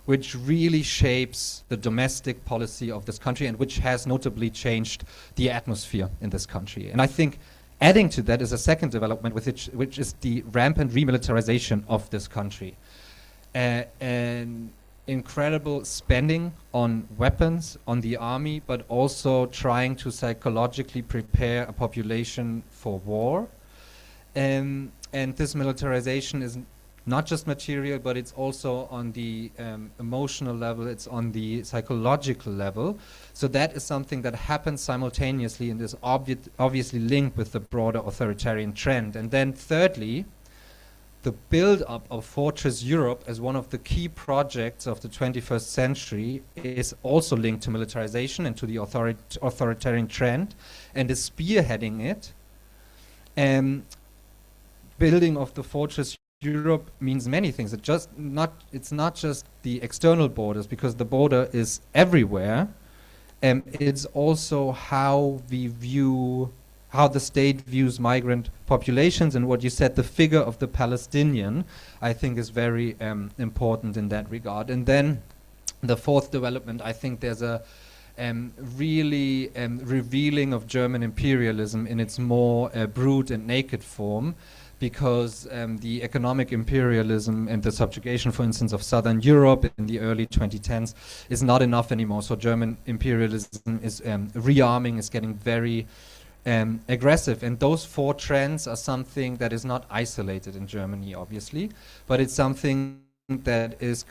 which really shapes the domestic policy of this country and which has notably changed the atmosphere in this country. And I think adding to that is a second development, which is the rampant remilitarization of this country. An incredible spending on weapons, on the army, but also trying to psychologically prepare a population for war. And this militarization is not just material, but it's also on the emotional level, it's on the psychological level. So that is something that happens simultaneously and is obviously linked with the broader authoritarian trend. And then thirdly, the build-up of Fortress Europe as one of the key projects of the 21st century is also linked to militarization and to the authoritarian trend, and is spearheading it. Building of the Fortress Europe means many things. It's not just the external borders, because the border is everywhere. It's also how the state views migrant populations, and what you said, the figure of the Palestinian, I think is very important in that regard. And then the fourth development, I think there's a really revealing of German imperialism in its more brute and naked form, because the economic imperialism and the subjugation, for instance, of Southern Europe in the early 2010s is not enough anymore. So German imperialism is rearming, is getting very aggressive. And those four trends are something that is not isolated in Germany, obviously, but it's something that is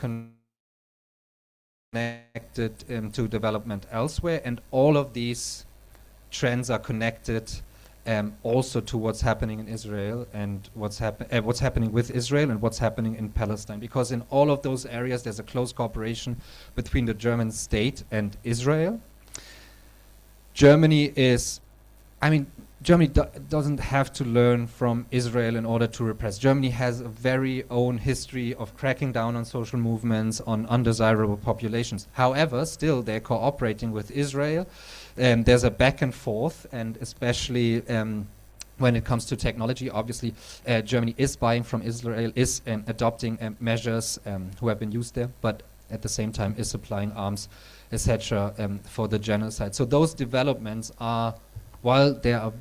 connected to development elsewhere. And all of these trends are connected also to what's happening in Israel and what's happening with Israel and what's happening in Palestine, because in all of those areas there's a close cooperation between the German state and Israel. Germany doesn't have to learn from Israel in order to repress. Germany has a very own history of cracking down on social movements, on undesirable populations. However, still they're cooperating with Israel. There's a back and forth, and especially when it comes to technology, obviously Germany is buying from Israel, is adopting measures who have been used there, but at the same time is supplying arms, etc., for the genocide. So those developments are, while they are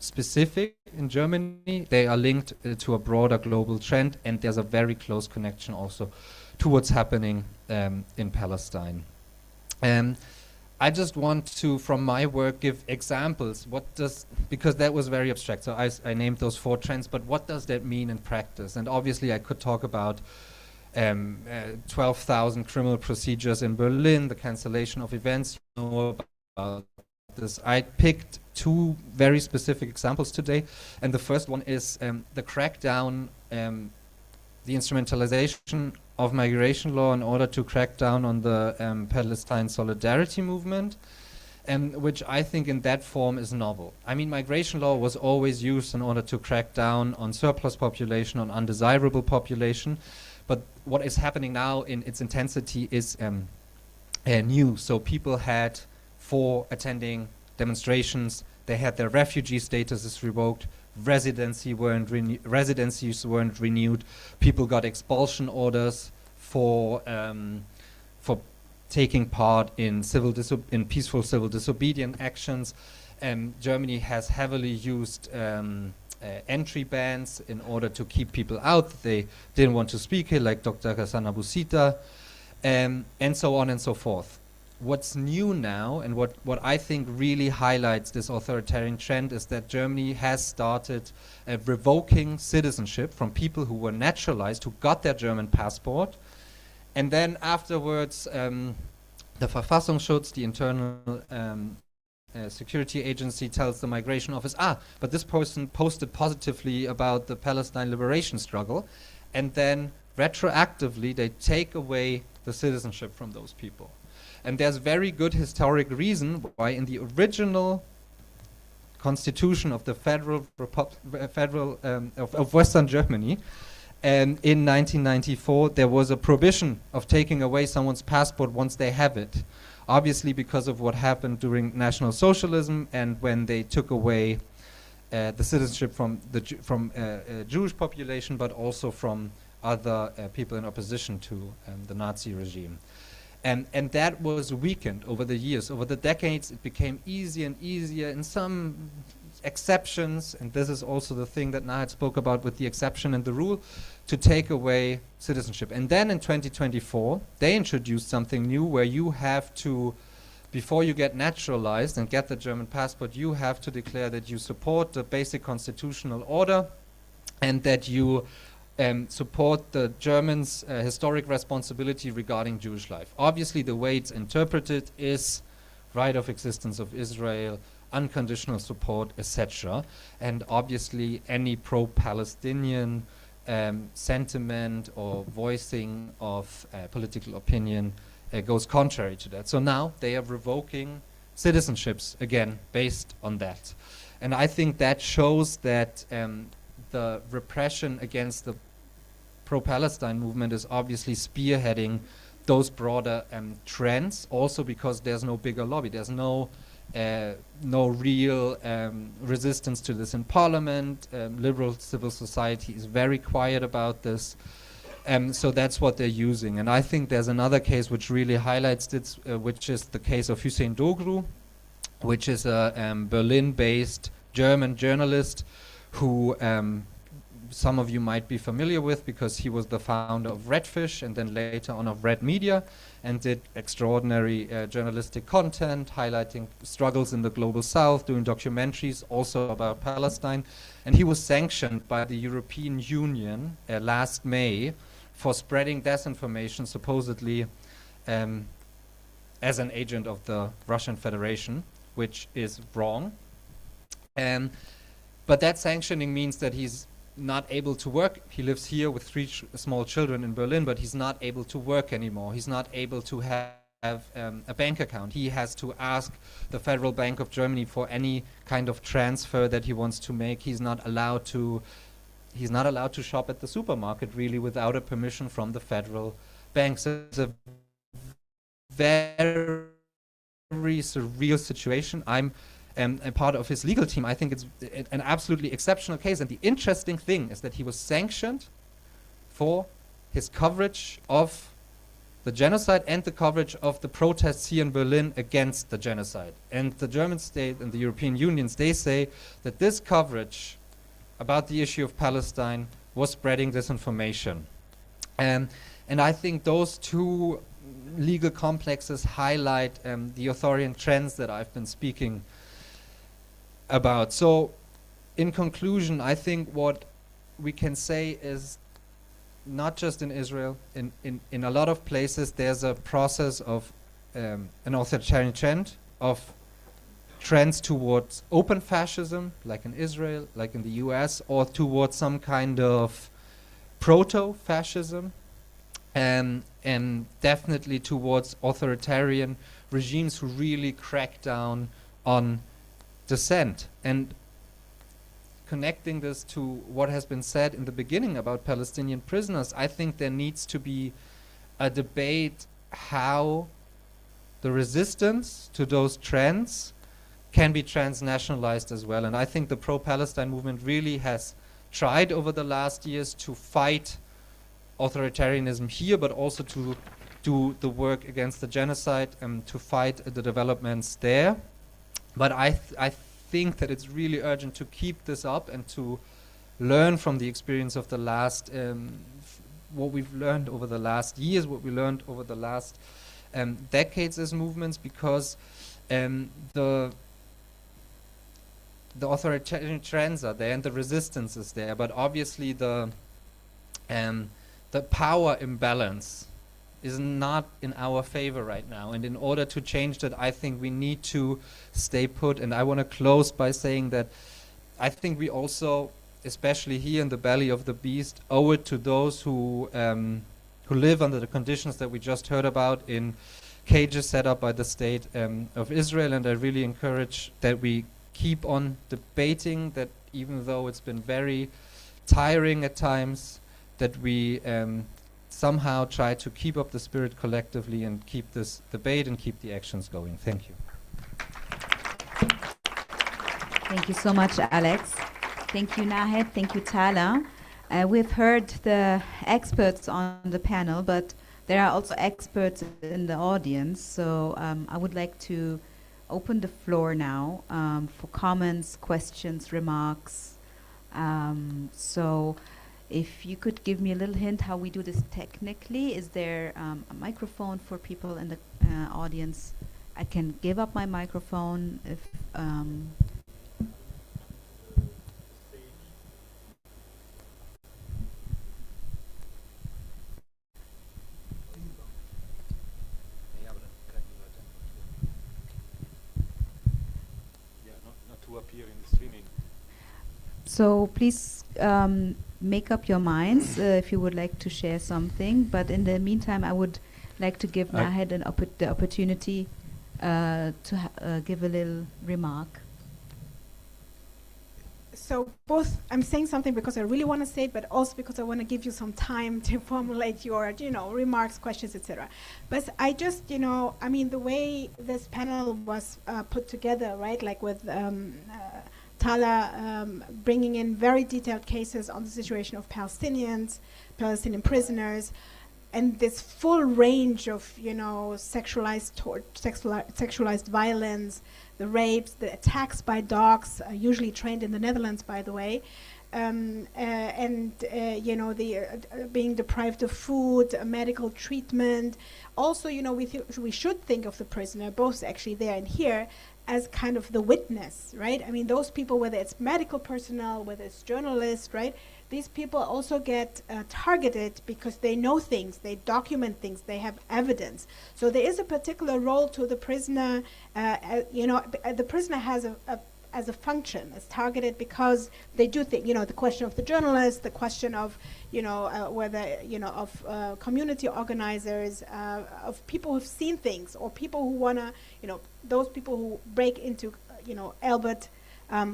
specific in Germany, they are linked to a broader global trend, and there's a very close connection also to what's happening in Palestine. I just want to, from my work, give examples. Because that was very abstract, so I named those four trends, but what does that mean in practice? And obviously I could talk about 12,000 criminal procedures in Berlin, the cancellation of events, you know about this. I picked two very specific examples today, and the first one is the crackdown, the instrumentalization of migration law in order to crack down on the Palestine solidarity movement, which I think in that form is novel. I mean, migration law was always used in order to crack down on surplus population, on undesirable population, but what is happening now in its intensity is new. So people had, for attending demonstrations, they had their refugee statuses revoked, residencies weren't renewed, people got expulsion orders for taking part in peaceful civil disobedience actions. Germany has heavily used entry bans in order to keep people out. They didn't want to speak here, like Dr. Ghassan Abu Sita, and so on and so forth. What's new now, and what I think really highlights this authoritarian trend, is that Germany has started revoking citizenship from people who were naturalized, who got their German passport, and then afterwards the Verfassungsschutz, the internal security agency, tells the migration office, but this person posted positively about the Palestine liberation struggle, and then retroactively they take away the citizenship from those people. And there's very good historic reason why in the original constitution of the of Western Germany, and in 1994 there was a prohibition of taking away someone's passport once they have it. Obviously because of what happened during National Socialism and when they took away the citizenship from the Jewish population, but also from other people in opposition to the Nazi regime. And that was weakened over the years. Over the decades, it became easier and easier in some exceptions, and this is also the thing that Nahed spoke about with the exception and the rule, to take away citizenship. And then in 2024, they introduced something new where you have to, before you get naturalized and get the German passport, you have to declare that you support the basic constitutional order and that you support the Germans' historic responsibility regarding Jewish life. Obviously, the way it's interpreted is right of existence of Israel, unconditional support, etc. And obviously, any pro-Palestinian sentiment or voicing of political opinion goes contrary to that. So now they are revoking citizenships again based on that. And I think that shows that the repression against the pro-Palestine movement is obviously spearheading those broader trends, also because there's no bigger lobby. There's no real resistance to this in parliament. Liberal civil society is very quiet about this. So that's what they're using. And I think there's another case which really highlights this, which is the case of Hüseyin Doğru, which is a Berlin-based German journalist who some of you might be familiar with because he was the founder of Redfish and then later on of Red Media and did extraordinary journalistic content highlighting struggles in the global south, doing documentaries also about Palestine. And he was sanctioned by the European Union last May for spreading disinformation supposedly as an agent of the Russian Federation, which is wrong. But that sanctioning means that he's not able to work. He lives here with 3 small children in Berlin, but he's not able to work anymore. He's not able to have a bank account. He has to ask the Federal Bank of Germany for any kind of transfer that he wants to make. He's not allowed to shop at the supermarket really without a permission from the federal bank. So it's a very surreal situation. I'm a part of his legal team. I think it's an absolutely exceptional case. And the interesting thing is that he was sanctioned for his coverage of the genocide and the coverage of the protests here in Berlin against the genocide. And the German state and the European unions, they say that this coverage about the issue of Palestine was spreading disinformation. And I think those two legal complexes highlight the authoritarian trends that I've been speaking about. So in conclusion, I think what we can say is not just in Israel, in a lot of places there's a process of an authoritarian trend, of trends towards open fascism, like in Israel, like in the US, or towards some kind of proto-fascism, and definitely towards authoritarian regimes who really crack down on dissent. And connecting this to what has been said in the beginning about Palestinian prisoners, I think there needs to be a debate how the resistance to those trends can be transnationalized as well. And I think the pro-Palestine movement really has tried over the last years to fight authoritarianism here, but also to do the work against the genocide and to fight the developments there. But I think that it's really urgent to keep this up and to learn from the experience of the last, what we've learned over the last years, what we learned over the last decades as movements, because the authoritarian trends are there and the resistance is there, but obviously the power imbalance is not in our favor right now. And in order to change that, I think we need to stay put. And I want to close by saying that I think we also, especially here in the belly of the beast, owe it to those who live under the conditions that we just heard about in cages set up by the state of Israel, and I really encourage that we keep on debating that, even though it's been very tiring at times, that we somehow try to keep up the spirit collectively and keep this debate and keep the actions going. Thank you. Thank you so much, Alex. Thank you, Nahed. Thank you, Tala. We've heard the experts on the panel, but there are also experts in the audience. So I would like to open the floor now for comments, questions, remarks. So if you could give me a little hint how we do this technically. Is there a microphone for people in the audience? I can give up my microphone if... So please make up your minds if you would like to share something. But in the meantime, I would like to give Nahed the opportunity to give a little remark. So both, I'm saying something because I really want to say it, but also because I want to give you some time to formulate your, remarks, questions, etc. But I just, I mean, the way this panel was put together, right, like with Tala bringing in very detailed cases on the situation of Palestinians, Palestinian prisoners, and this full range of, sexualized violence, the rapes, the attacks by dogs, usually trained in the Netherlands, by the way, being deprived of food, medical treatment. Also, we should think of the prisoner, both actually there and here, as kind of the witness, right? I mean, those people, whether it's medical personnel, whether it's journalists, right? These people also get targeted because they know things, they document things, they have evidence. So there is a particular role to the prisoner. The prisoner has as a function, is targeted because they do think, the question of the journalist, the question of, of community organizers, of people who've seen things, or people who want to, those people who break into, Albert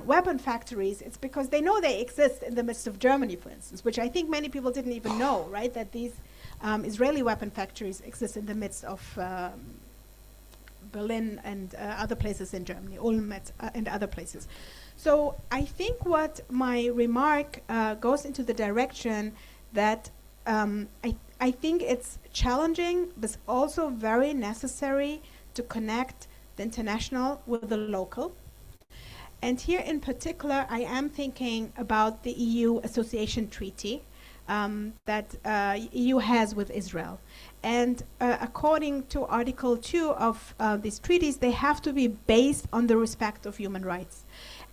weapon factories. It's because they know they exist in the midst of Germany, for instance, which I think many people didn't even know, right? That these Israeli weapon factories exist in the midst of Berlin and other places in Germany, Ulm and other places. So I think what my remark goes into the direction that I think it's challenging, but also very necessary to connect the international with the local. And here in particular, I am thinking about the EU Association Treaty that EU has with Israel. And according to Article 2 of these treaties, they have to be based on the respect of human rights.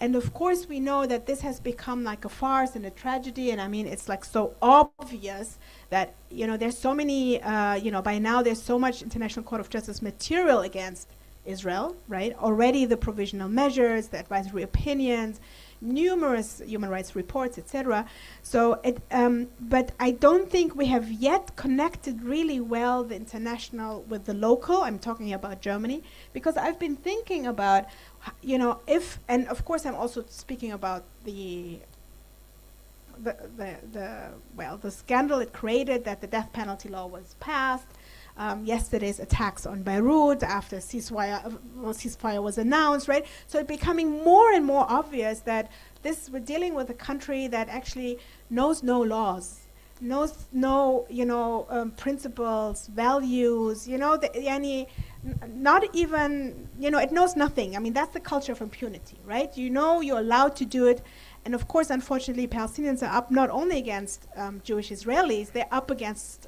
And of course, we know that this has become like a farce and a tragedy. And I mean, it's like so obvious that, there's so many, by now there's so much International Court of Justice material against Israel, right? Already the provisional measures, the advisory opinions, numerous human rights reports, etc. So, but I don't think we have yet connected really well the international with the local. I'm talking about Germany, because I've been thinking about, if, and of course I'm also speaking about the scandal it created that the death penalty law was passed. Yesterday's attacks on Beirut after ceasefire was announced, right? So it's becoming more and more obvious that we're dealing with a country that actually knows no laws, knows no, principles, values, not even, it knows nothing. I mean, that's the culture of impunity, right? You're allowed to do it. And of course, unfortunately, Palestinians are up not only against Jewish Israelis, they're up against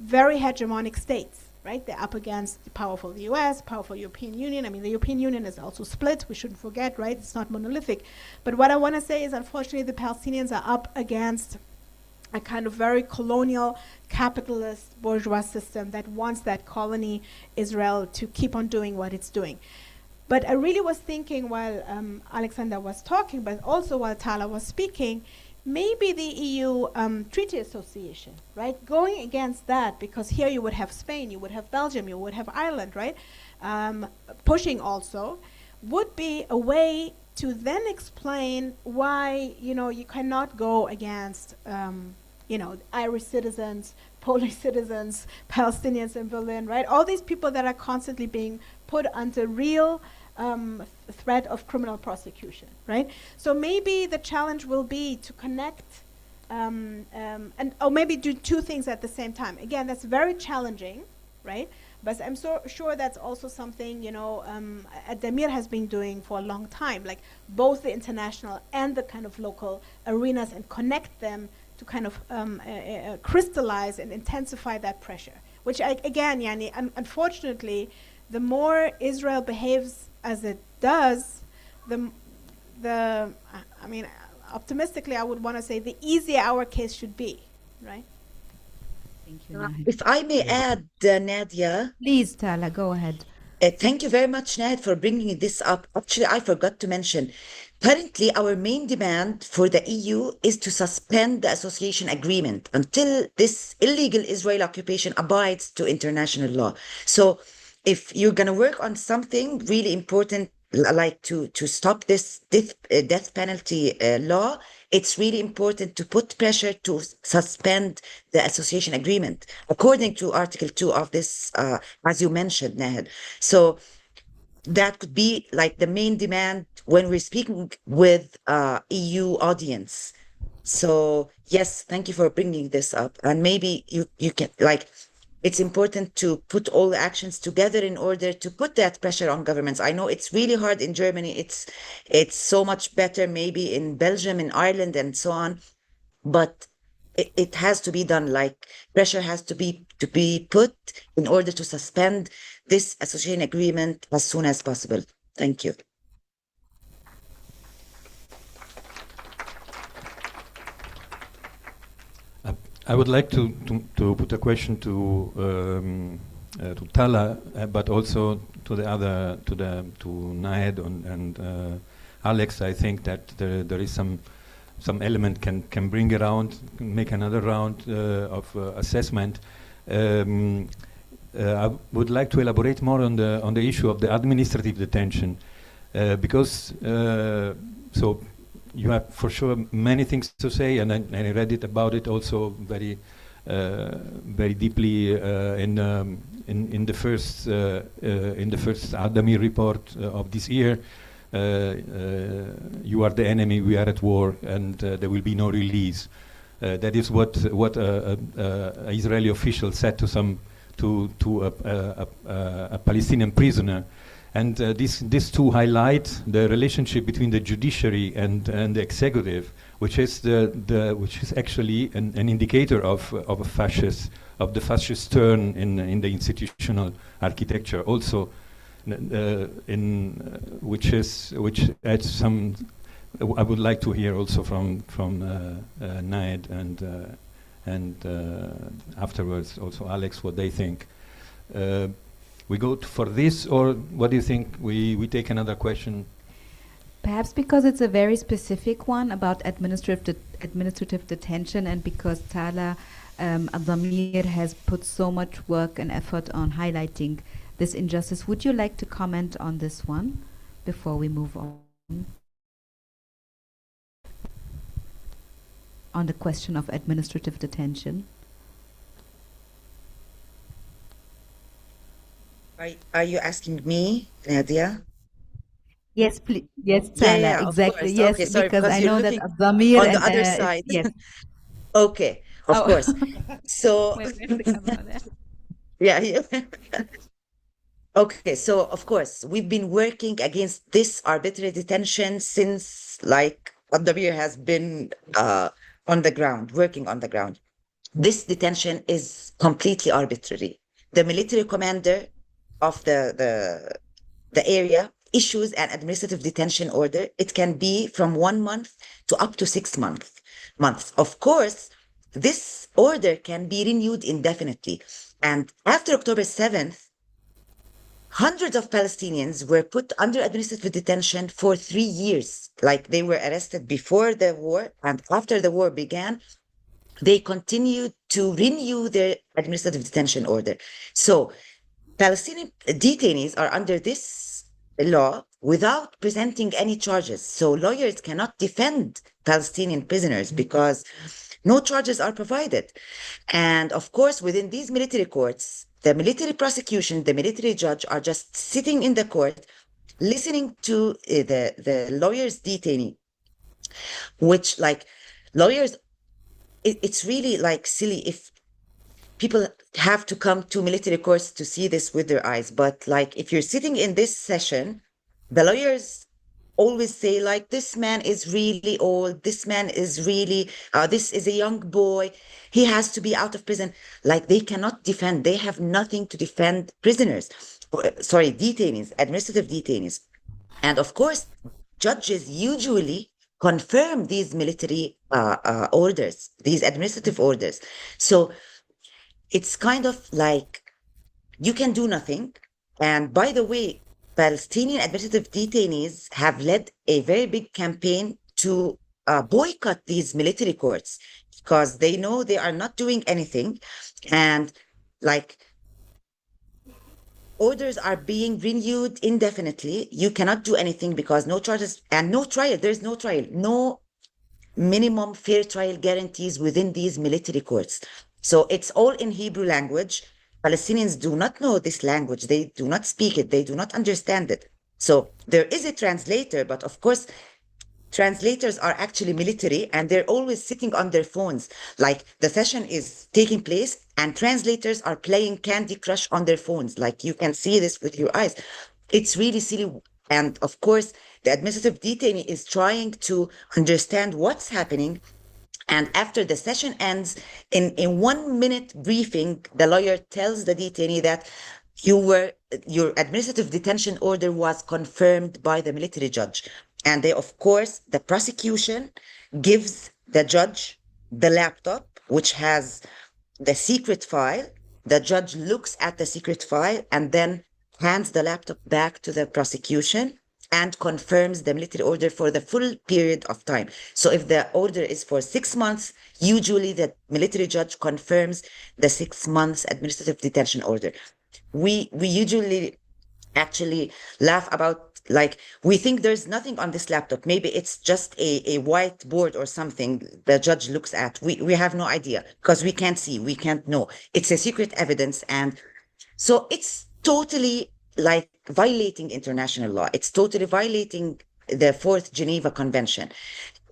very hegemonic states, right? They're up against the powerful US, powerful European Union. I mean, the European Union is also split. We shouldn't forget, right? It's not monolithic. But what I want to say is, unfortunately, the Palestinians are up against a kind of very colonial, capitalist, bourgeois system that wants that colony, Israel, to keep on doing what it's doing. But I really was thinking while Alexander was talking, but also while Tala was speaking, maybe the EU Treaty Association, right? Going against that, because here you would have Spain, you would have Belgium, you would have Ireland, right? Pushing also, would be a way to then explain why, you know, you cannot go against, you know, Irish citizens, Polish citizens, Palestinians in Berlin, right? All these people that are constantly being put under real threat of criminal prosecution, right? So maybe the challenge will be to connect or maybe do two things at the same time. Again, that's very challenging, right? But I'm so sure that's also something, you know, Adameer has been doing for a long time, like both the international and the kind of local arenas, and connect them to kind of crystallize and intensify that pressure. Which, again, Yani, unfortunately, the more Israel behaves as it does, I mean, optimistically, I would want to say the easier our case should be, right? Thank you, Nahed. If I may add, Nadija. Please, Tala, go ahead. Thank you very much, Nahed, for bringing this up. Actually, I forgot to mention, currently our main demand for the EU is to suspend the association agreement until this illegal Israeli occupation abides to international law. So if you're going to work on something really important, like to stop this death penalty law, it's really important to put pressure to suspend the association agreement, according to Article 2 of this, as you mentioned, Nahed. So that could be like the main demand when we're speaking with EU audience. So yes, thank you for bringing this up. And maybe you can, like, it's important to put all the actions together in order to put that pressure on governments. I know it's really hard in Germany. It's so much better maybe in Belgium, in Ireland, and so on. But it has to be done. Like, pressure has to be put in order to suspend this association agreement as soon as possible. Thank you. I would like to put a question to Tala, but also to the other to Nahed and Alex. I think that there is some element can bring around, make another round of assessment. I would like to elaborate more on the issue of the administrative detention, because so. You have for sure many things to say, and I read about it also very deeply in the first Adameer report of this year. You are the enemy, we are at war, and there will be no release. That is what Israeli official said to a Palestinian prisoner. And these two highlight the relationship between the judiciary and the executive, which is which is actually an indicator of the fascist turn in the institutional architecture. Also, which adds some. I would like to hear also from Nahed and afterwards also Alex what they think. We go for this, or what do you think? We take another question. Perhaps because it's a very specific one about administrative detention, and because Tala Adameer has put so much work and effort on highlighting this injustice. Would you like to comment on this one before we move on? On the question of administrative detention. Are you asking me, Nadija? Yes, please. Yes, Tala, exactly. Yes, okay, sorry, because I know that looking Adameer on the other side. Yes. Okay, of course. So, yeah. Okay, so of course, we've been working against this arbitrary detention since, like, Adameer has been on the ground, working on the ground. This detention is completely arbitrary. The military commander of the area issues an administrative detention order. It can be from 1 month to up to 6 months. Of course, this order can be renewed indefinitely. And after October 7th, hundreds of Palestinians were put under administrative detention for 3 years. Like they were arrested before the war, and after the war began, they continued to renew their administrative detention order. So Palestinian detainees are under this law without presenting any charges. So lawyers cannot defend Palestinian prisoners because no charges are provided. And of course, within these military courts, the military prosecution, the military judge are just sitting in the court, listening to the lawyer's detainee, which like lawyers, it's really like silly if people have to come to military courts to see this with their eyes. But like if you're sitting in this session, the lawyers always say like, this man is really old, this man is really, this is a young boy, he has to be out of prison. Like they cannot defend, they have nothing to defend prisoners, sorry, detainees, administrative detainees. And of course, judges usually confirm these military orders, these administrative orders. So it's kind of like you can do nothing. And by the way, Palestinian administrative detainees have led a very big campaign to boycott these military courts because they know they are not doing anything. And like orders are being renewed indefinitely. You cannot do anything because no charges and no trial. There's no trial, no minimum fair trial guarantees within these military courts. So it's all in Hebrew language. Palestinians do not know this language. They do not speak it. They do not understand it. So there is a translator, but of course, translators are actually military and they're always sitting on their phones. Like the session is taking place and translators are playing Candy Crush on their phones. Like you can see this with your eyes. It's really silly. And of course, the administrative detainee is trying to understand what's happening. And after the session ends, in a 1 minute briefing, the lawyer tells the detainee that your administrative detention order was confirmed by the military judge. And they, of course, the prosecution gives the judge the laptop, which has the secret file. The judge looks at the secret file and then hands the laptop back to the prosecution and confirms the military order for the full period of time. So if the order is for 6 months, usually the military judge confirms the 6 months administrative detention order. We usually actually laugh about, like, we think there's nothing on this laptop. Maybe it's just a whiteboard or something the judge looks at. We have no idea because we can't see, we can't know. It's a secret evidence. And so it's totally like violating international law. It's totally violating the Fourth Geneva Convention.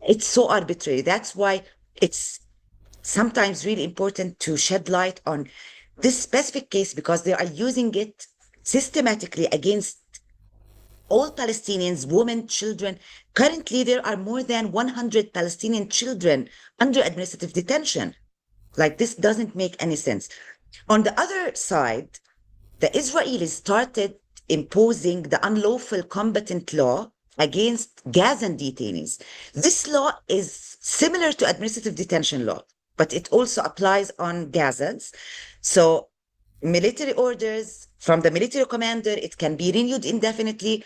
It's so arbitrary. That's why it's sometimes really important to shed light on this specific case because they are using it systematically against all Palestinians, women, children. Currently, there are more than 100 Palestinian children under administrative detention. Like this doesn't make any sense. On the other side, the Israelis started imposing the unlawful combatant law against Gazan detainees. This law is similar to administrative detention law, but it also applies on Gazans. So military orders from the military commander, it can be renewed indefinitely,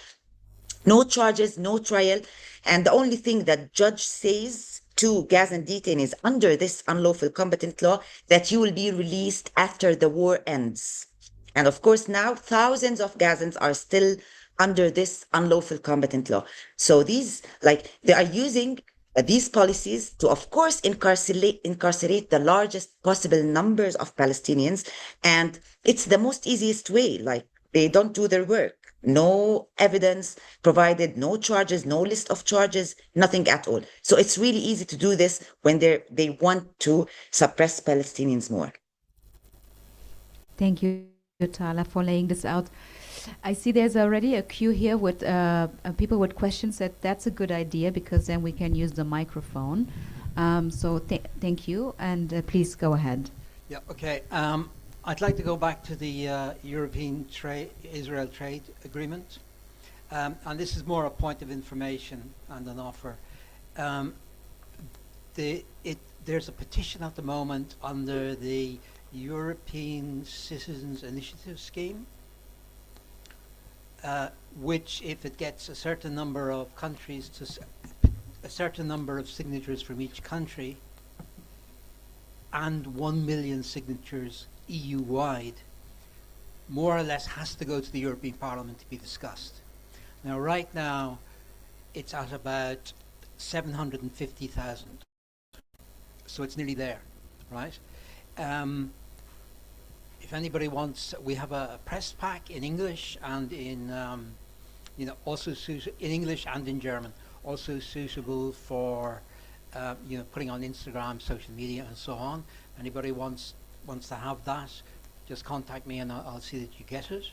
no charges, no trial. And the only thing that judge says to Gazan detainees under this unlawful combatant law, that you will be released after the war ends. And of course, now thousands of Gazans are still under this unlawful combatant law. So these, like, they are using these policies to, of course, incarcerate the largest possible numbers of Palestinians. And it's the most easiest way. Like, they don't do their work. No evidence provided, no charges, no list of charges, nothing at all. So it's really easy to do this when they want to suppress Palestinians more. Thank you, Tala, for laying this out. I see there's already a queue here with people with questions. That's a good idea because then we can use the microphone. So thank you, and please go ahead. Yeah, okay. I'd like to go back to the European Israel trade agreement. And this is more a point of information and an offer. There's a petition at the moment under the European Citizens Initiative Scheme, which, if it gets a certain number of countries to a certain number of signatures from each country and 1 million signatures EU-wide, more or less has to go to the European Parliament to be discussed. Now, right now, it's at about 750,000. So it's nearly there, right? If anybody wants, we have a press pack in English and in, also in English and in German, also suitable for, putting on Instagram, social media, and so on. Anybody wants to have that, just contact me and I'll see that you get it,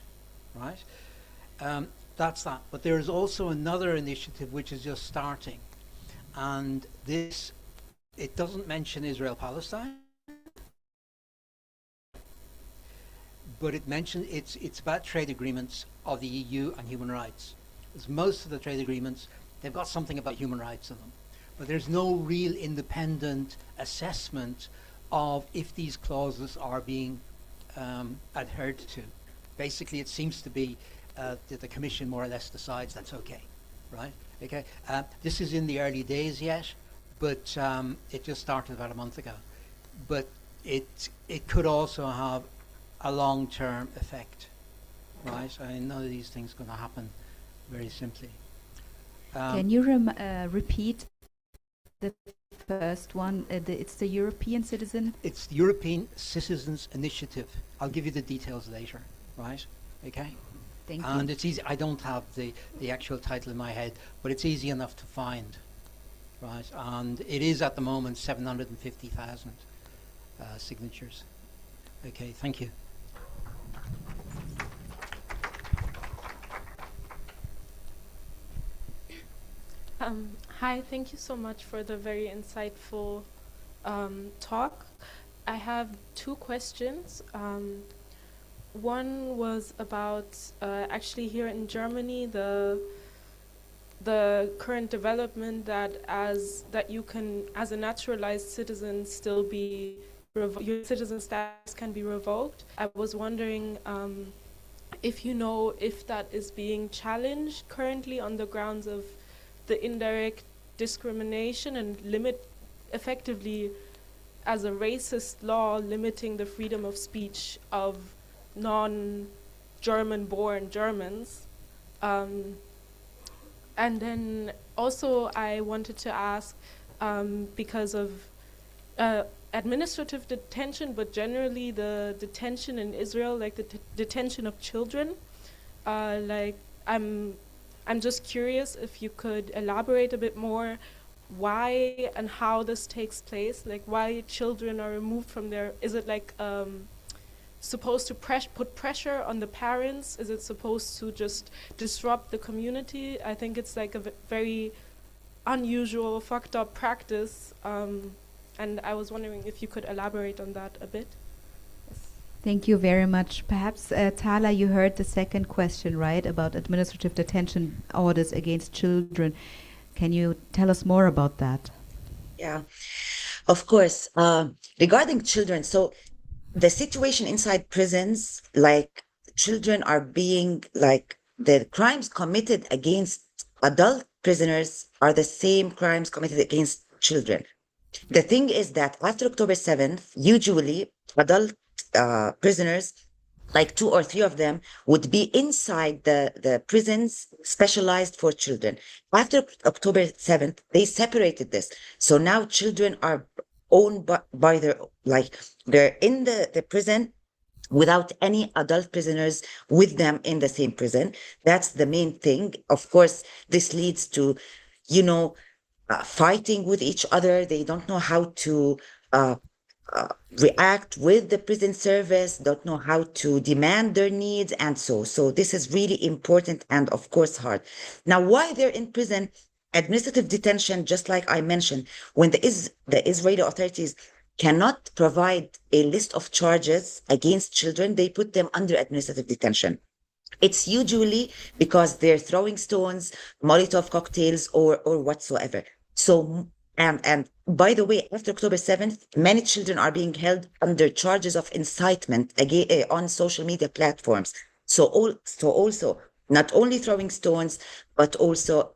right? That's that. But there is also another initiative which is just starting, and this, it doesn't mention Israel-Palestine, but it mentions it's about trade agreements of the EU and human rights. Because most of the trade agreements, they've got something about human rights in them, but there's no real independent assessment of if these clauses are being adhered to. Basically, it seems to be that the Commission more or less decides that's okay, right? Okay. This is in the early days yet, but it just started about a month ago. But it could also have a long-term effect, right? I mean, none of these things are going to happen very simply. Can you repeat the first one? It's the European Citizen? It's the European Citizens Initiative. I'll give you the details later, right? Okay? Thank you. And it's easy. I don't have the actual title in my head, but it's easy enough to find, right? And it is at the moment 750,000 signatures. Okay, thank you. Hi, thank you so much for the very insightful talk. I have two questions. One was about actually here in Germany, the current development that you can, as a naturalized citizen, still be your citizen status can be revoked. I was wondering if you know if that is being challenged currently on the grounds of the indirect discrimination and effectively as a racist law limiting the freedom of speech of non-German born Germans. And then also I wanted to ask, because of administrative detention, but generally the detention in Israel, like the detention of children, I'm just curious if you could elaborate a bit more why and how this takes place, like why children are removed from their, is it like supposed to put pressure on the parents? Is it supposed to just disrupt the community? I think it's like a very unusual, fucked up practice, and I was wondering if you could elaborate on that a bit. Thank you very much. Perhaps, Tala, you heard the second question, right, about administrative detention orders against children. Can you tell us more about that? Yeah, of course. Regarding children, so the situation inside prisons, like children are being, like the crimes committed against adult prisoners are the same crimes committed against children. The thing is that after October 7th, usually adult prisoners, like 2 or 3 of them, would be inside the prisons specialized for children. After October 7th, they separated this. So now children are owned by their, like they're in the prison without any adult prisoners with them in the same prison. That's the main thing. Of course, this leads to, fighting with each other. They don't know how to react with the prison service, don't know how to demand their needs, and so this is really important and of course hard. Now, why they're in prison, administrative detention, just like I mentioned, when the Israeli authorities cannot provide a list of charges against children, they put them under administrative detention. It's usually because they're throwing stones, Molotov cocktails, or whatsoever. So, and by the way, after October 7th, many children are being held under charges of incitement again on social media platforms. So also not only throwing stones, but also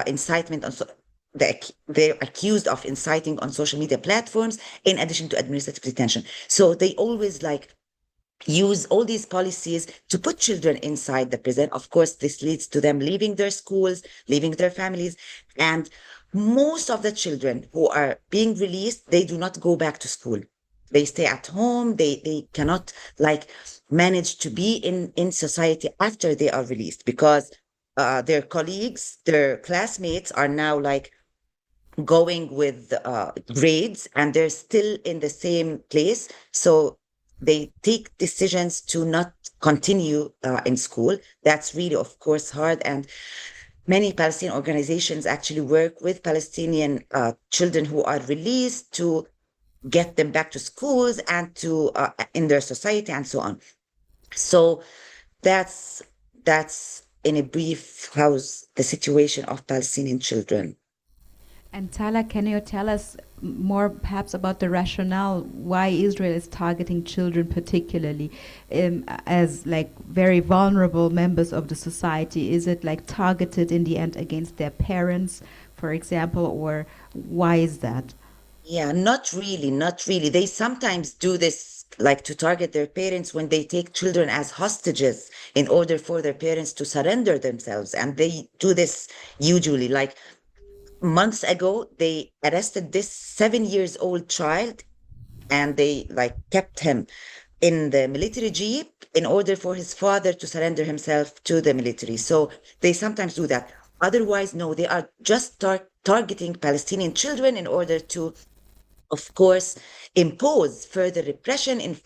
incitement on they're accused of inciting on social media platforms, in addition to administrative detention. So they always like use all these policies to put children inside the prison. Of course, this leads to them leaving their schools, leaving their families. And most of the children who are being released, they do not go back to school. They stay at home. They cannot like manage to be in society after they are released, because their colleagues, their classmates are now like going with grades, and they're still in the same place. So they take decisions to not continue in school. That's really, of course, hard. And many Palestinian organizations actually work with Palestinian children who are released to get them back to schools and to in their society and so on. So that's in a brief how's the situation of Palestinian children. And Tala, can you tell us more perhaps about the rationale why Israel is targeting children particularly as like very vulnerable members of the society? Is it like targeted in the end against their parents, for example, or why is that? Yeah, not really, not really. They sometimes do this like to target their parents when they take children as hostages in order for their parents to surrender themselves. And they do this usually like months ago, they arrested this 7-year-old child, and they like kept him in the military jeep in order for his father to surrender himself to the military. So they sometimes do that. Otherwise, no, they are just targeting Palestinian children in order to, of course, impose further repression,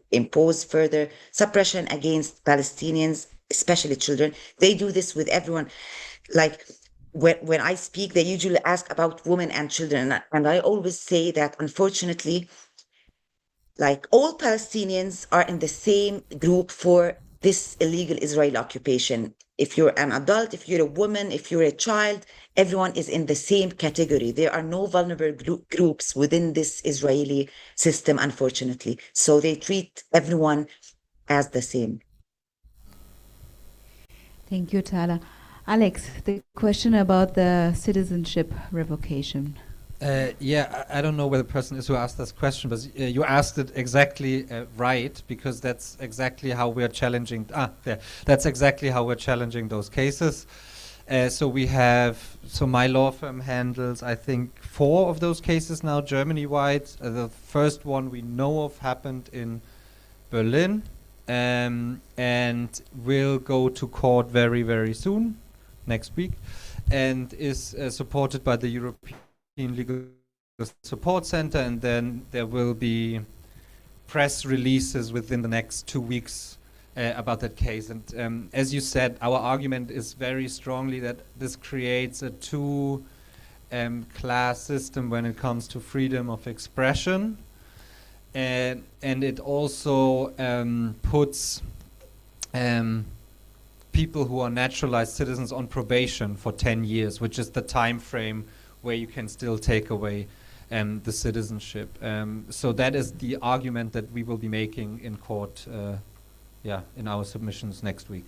impose further suppression against Palestinians, especially children. They do this with everyone. Like, when I speak, they usually ask about women and children. And I always say that, unfortunately, like all Palestinians are in the same group for this illegal Israeli occupation. If you're an adult, if you're a woman, if you're a child, everyone is in the same category. There are no vulnerable groups within this Israeli system, unfortunately. So they treat everyone as the same. Thank you, Tala. Alex, the question about the citizenship revocation. Yeah, I don't know where the person is who asked this question, but you asked it exactly right, because that's exactly how we're challenging. That's exactly how we're challenging those cases. So my law firm handles, I think, 4 of those cases now, Germany-wide. The first one we know of happened in Berlin, and will go to court very, very soon, next week, and is supported by the European Legal Support Center, and then there will be press releases within the next 2 weeks about that case. And as you said, our argument is very strongly that this creates a two-class system when it comes to freedom of expression, and it also puts people who are naturalized citizens on probation for 10 years, which is the time frame where you can still take away the citizenship. So that is the argument that we will be making in court, in our submissions next week.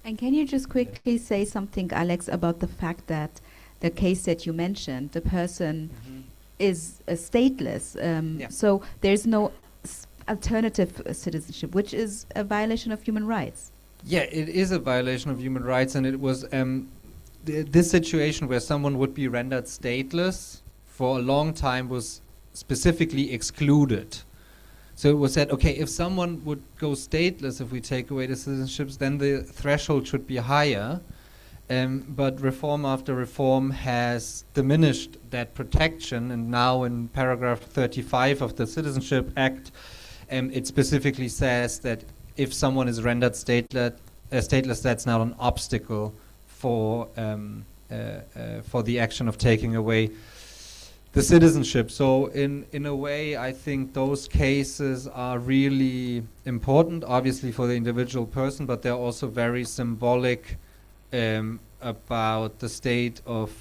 And can you just quickly say something, Alex, about the fact that the case that you mentioned, the person is stateless, so there's no alternative citizenship, which is a violation of human rights. Yeah, it is a violation of human rights, and it was this situation where someone would be rendered stateless for a long time was specifically excluded. So it was said, okay, if someone would go stateless, if we take away the citizenships, then the threshold should be higher. But reform after reform has diminished that protection, and now in paragraph 35 of the Citizenship Act, it specifically says that if someone is rendered stateless, that's not an obstacle for the action of taking away the citizenship. So in a way, I think those cases are really important, obviously for the individual person, but they're also very symbolic about the state of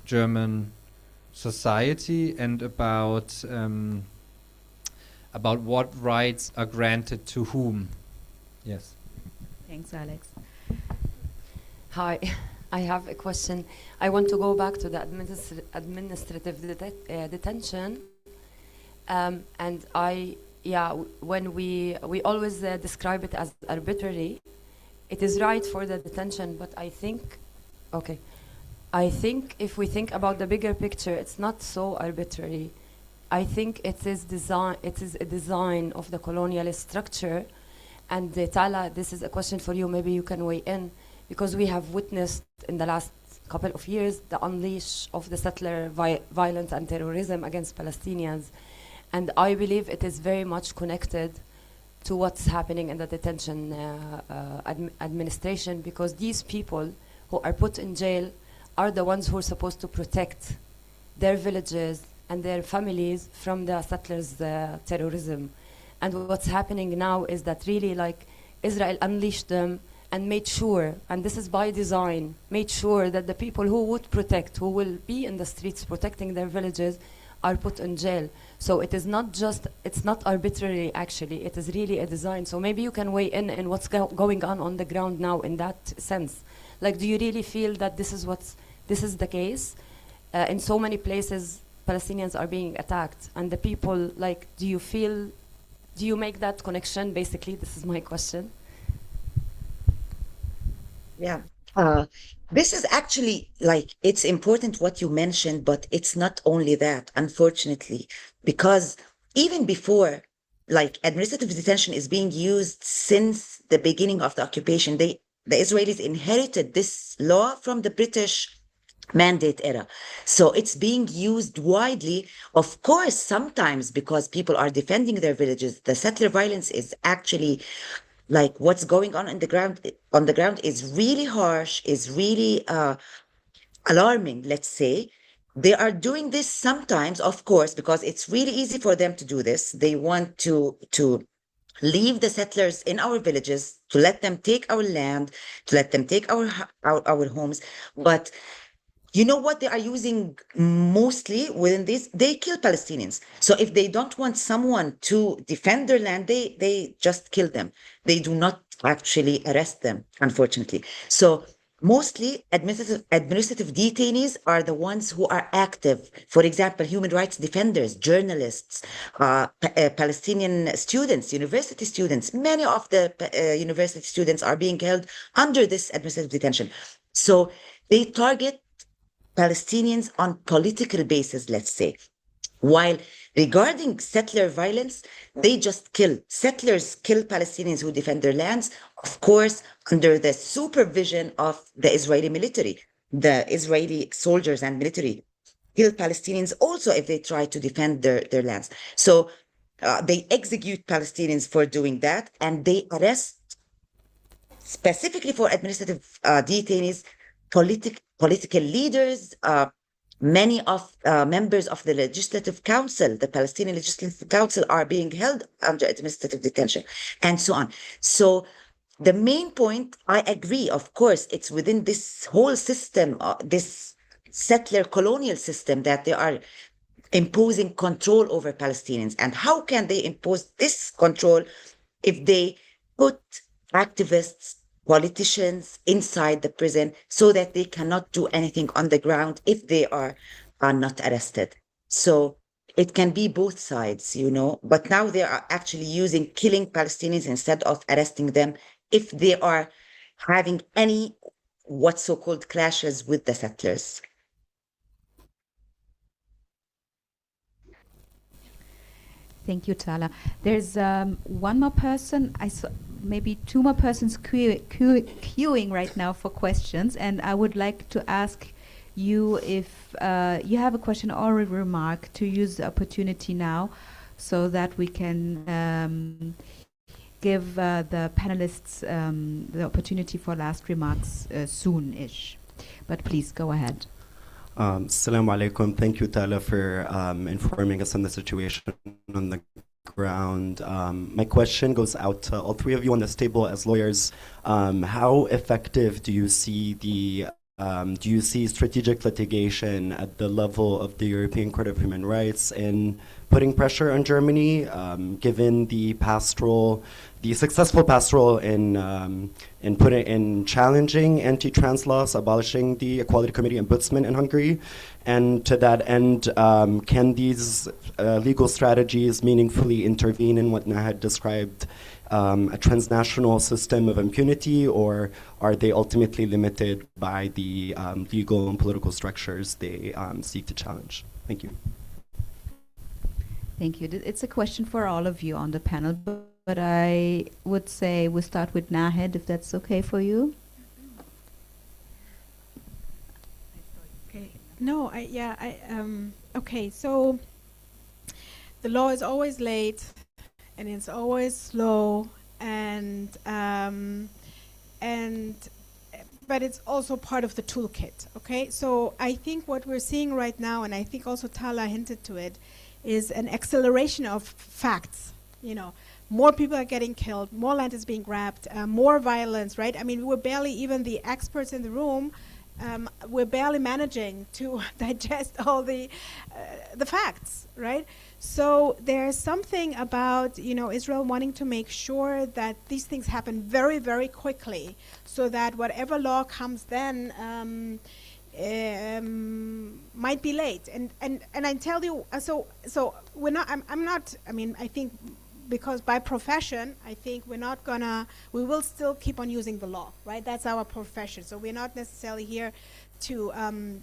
German society and about what rights are granted to whom. Yes. Thanks, Alex. Hi, I have a question. I want to go back to the administrative detention. And when we always describe it as arbitrary, it is right for the detention, but I think if we think about the bigger picture, it's not so arbitrary. I think it is a design of the colonialist structure. And Tala, this is a question for you, maybe you can weigh in, because we have witnessed in the last couple of years the unleash of the settler violence and terrorism against Palestinians. And I believe it is very much connected to what's happening in the detention administration, because these people who are put in jail are the ones who are supposed to protect their villages and their families from the settlers' terrorism. And what's happening now is that really, like, Israel unleashed them and made sure, and this is by design, made sure that the people who would protect, who will be in the streets protecting their villages, are put in jail. So it is not just, it's not arbitrary actually, it is really a design. So maybe you can weigh in what's going on the ground now in that sense. Like, do you really feel that this is the case? In so many places, Palestinians are being attacked, and the people, like, do you make that connection, basically? This is my question. Yeah. This is actually, like, it's important what you mentioned, but it's not only that, unfortunately, because even before, like, administrative detention is being used since the beginning of the occupation. The Israelis inherited this law from the British Mandate era. So it's being used widely, of course, sometimes because people are defending their villages. The settler violence is actually, like, what's going on the ground is really harsh, is really alarming, let's say. They are doing this sometimes, of course, because it's really easy for them to do this. They want to leave the settlers in our villages, to let them take our land, to let them take our homes. But you know what they are using mostly within this? They kill Palestinians. So if they don't want someone to defend their land, they just kill them. They do not actually arrest them, unfortunately. So mostly administrative detainees are the ones who are active. For example, human rights defenders, journalists, Palestinian students, university students. Many of the university students are being held under this administrative detention. So they target Palestinians on political basis, let's say. While regarding settler violence, they just kill. Settlers kill Palestinians who defend their lands, of course, under the supervision of the Israeli military. The Israeli soldiers and military kill Palestinians also if they try to defend their lands. So they execute Palestinians for doing that, and they arrest, specifically for administrative detainees, political leaders, many of members of the Legislative Council, the Palestinian Legislative Council, are being held under administrative detention, and so on. So the main point, I agree, of course, it's within this whole system, this settler colonial system, that they are imposing control over Palestinians. And how can they impose this control if they put activists, politicians inside the prison so that they cannot do anything on the ground if they are not arrested? So it can be both sides, you know, but now they are actually using killing Palestinians instead of arresting them if they are having any what so-called clashes with the settlers. Thank you, Tala. There's one more person. I saw maybe two more persons queuing right now for questions, and I would like to ask you if you have a question or a remark, to use the opportunity now so that we can give the panelists the opportunity for last remarks soon-ish. But please go ahead. Assalamu alaikum. Thank you, Tala, for informing us on the situation on the ground. My question goes out to all three of you on this table as lawyers. How effective do you see strategic litigation at the level of the European Court of Human Rights in putting pressure on Germany, given the successful pastoral in challenging anti-trans laws, abolishing the Equality Committee Ombudsman in Hungary, and to that end, can these legal strategies meaningfully intervene in what Nahed described a transnational system of impunity, or are they ultimately limited by the legal and political structures they seek to challenge? Thank you. Thank you. It's a question for all of you on the panel, but I would say we start with Nahed, if that's okay for you. Okay. No, okay, so the law is always late and it's always slow, but it's also part of the toolkit, okay? So I think what we're seeing right now, and I think also Tala hinted to it, is an acceleration of facts. You know, more people are getting killed, more land is being grabbed, more violence, right? I mean, we're barely, even the experts in the room, we're barely managing to digest all the facts, right? So there's something about, you know, Israel wanting to make sure that these things happen very, very quickly, so that whatever law comes then might be late. And I tell you, so we're not. I'm not. I mean, I think because by profession, I think we will still keep on using the law, right? That's our profession. So we're not necessarily here to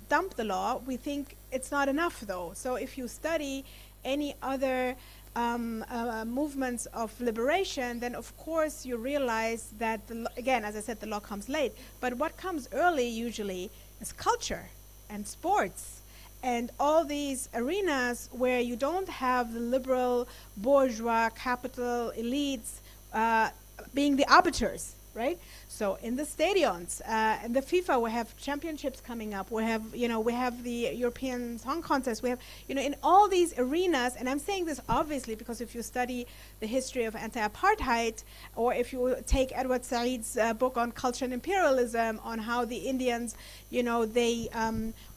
dump the law. We think it's not enough, though. So if you study any other movements of liberation, then of course you realize that, again, as I said, the law comes late. But what comes early usually is culture and sports and all these arenas where you don't have the liberal bourgeois capital elites being the arbiters, right? So in the stadiums, in the FIFA, we have championships coming up. We have, we have the European Song Contest. We have, in all these arenas, and I'm saying this obviously because if you study the history of anti-apartheid, or if you take Edward Said's book on culture and imperialism, on how the Indians, they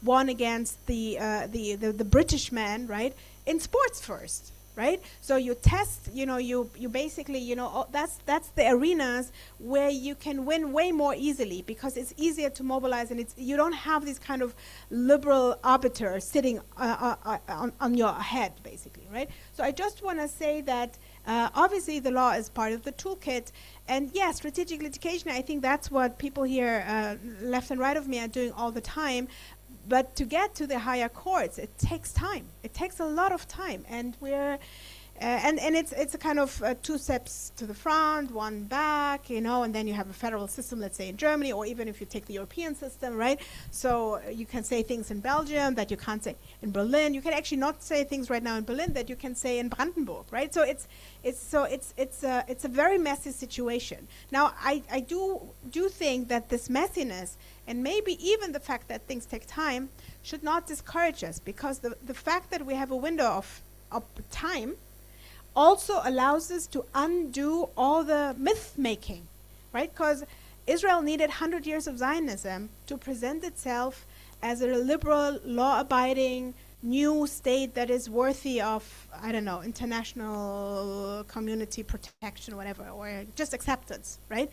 won against the British man, right? In sports first. Right, so you test. You basically, that's the arenas where you can win way more easily because it's easier to mobilize, and you don't have this kind of liberal arbiter sitting on your head, basically, right? So I just want to say that obviously the law is part of the toolkit, and yes, strategic litigation. I think that's what people here, left and right of me, are doing all the time. But to get to the higher courts, it takes time. It takes a lot of time, and we're, and it's a kind of 2 steps to the front, 1 back, and then you have a federal system, let's say in Germany, or even if you take the European system, right? So you can say things in Belgium that you can't say in Berlin. You can actually not say things right now in Berlin that you can say in Brandenburg, right? So it's a very messy situation. Now I do think that this messiness, and maybe even the fact that things take time, should not discourage us, because the fact that we have a window of time also allows us to undo all the myth making, right? Because Israel needed 100 years of Zionism to present itself as a liberal, law-abiding, new state that is worthy of, I don't know, international community protection, whatever, or just acceptance, right?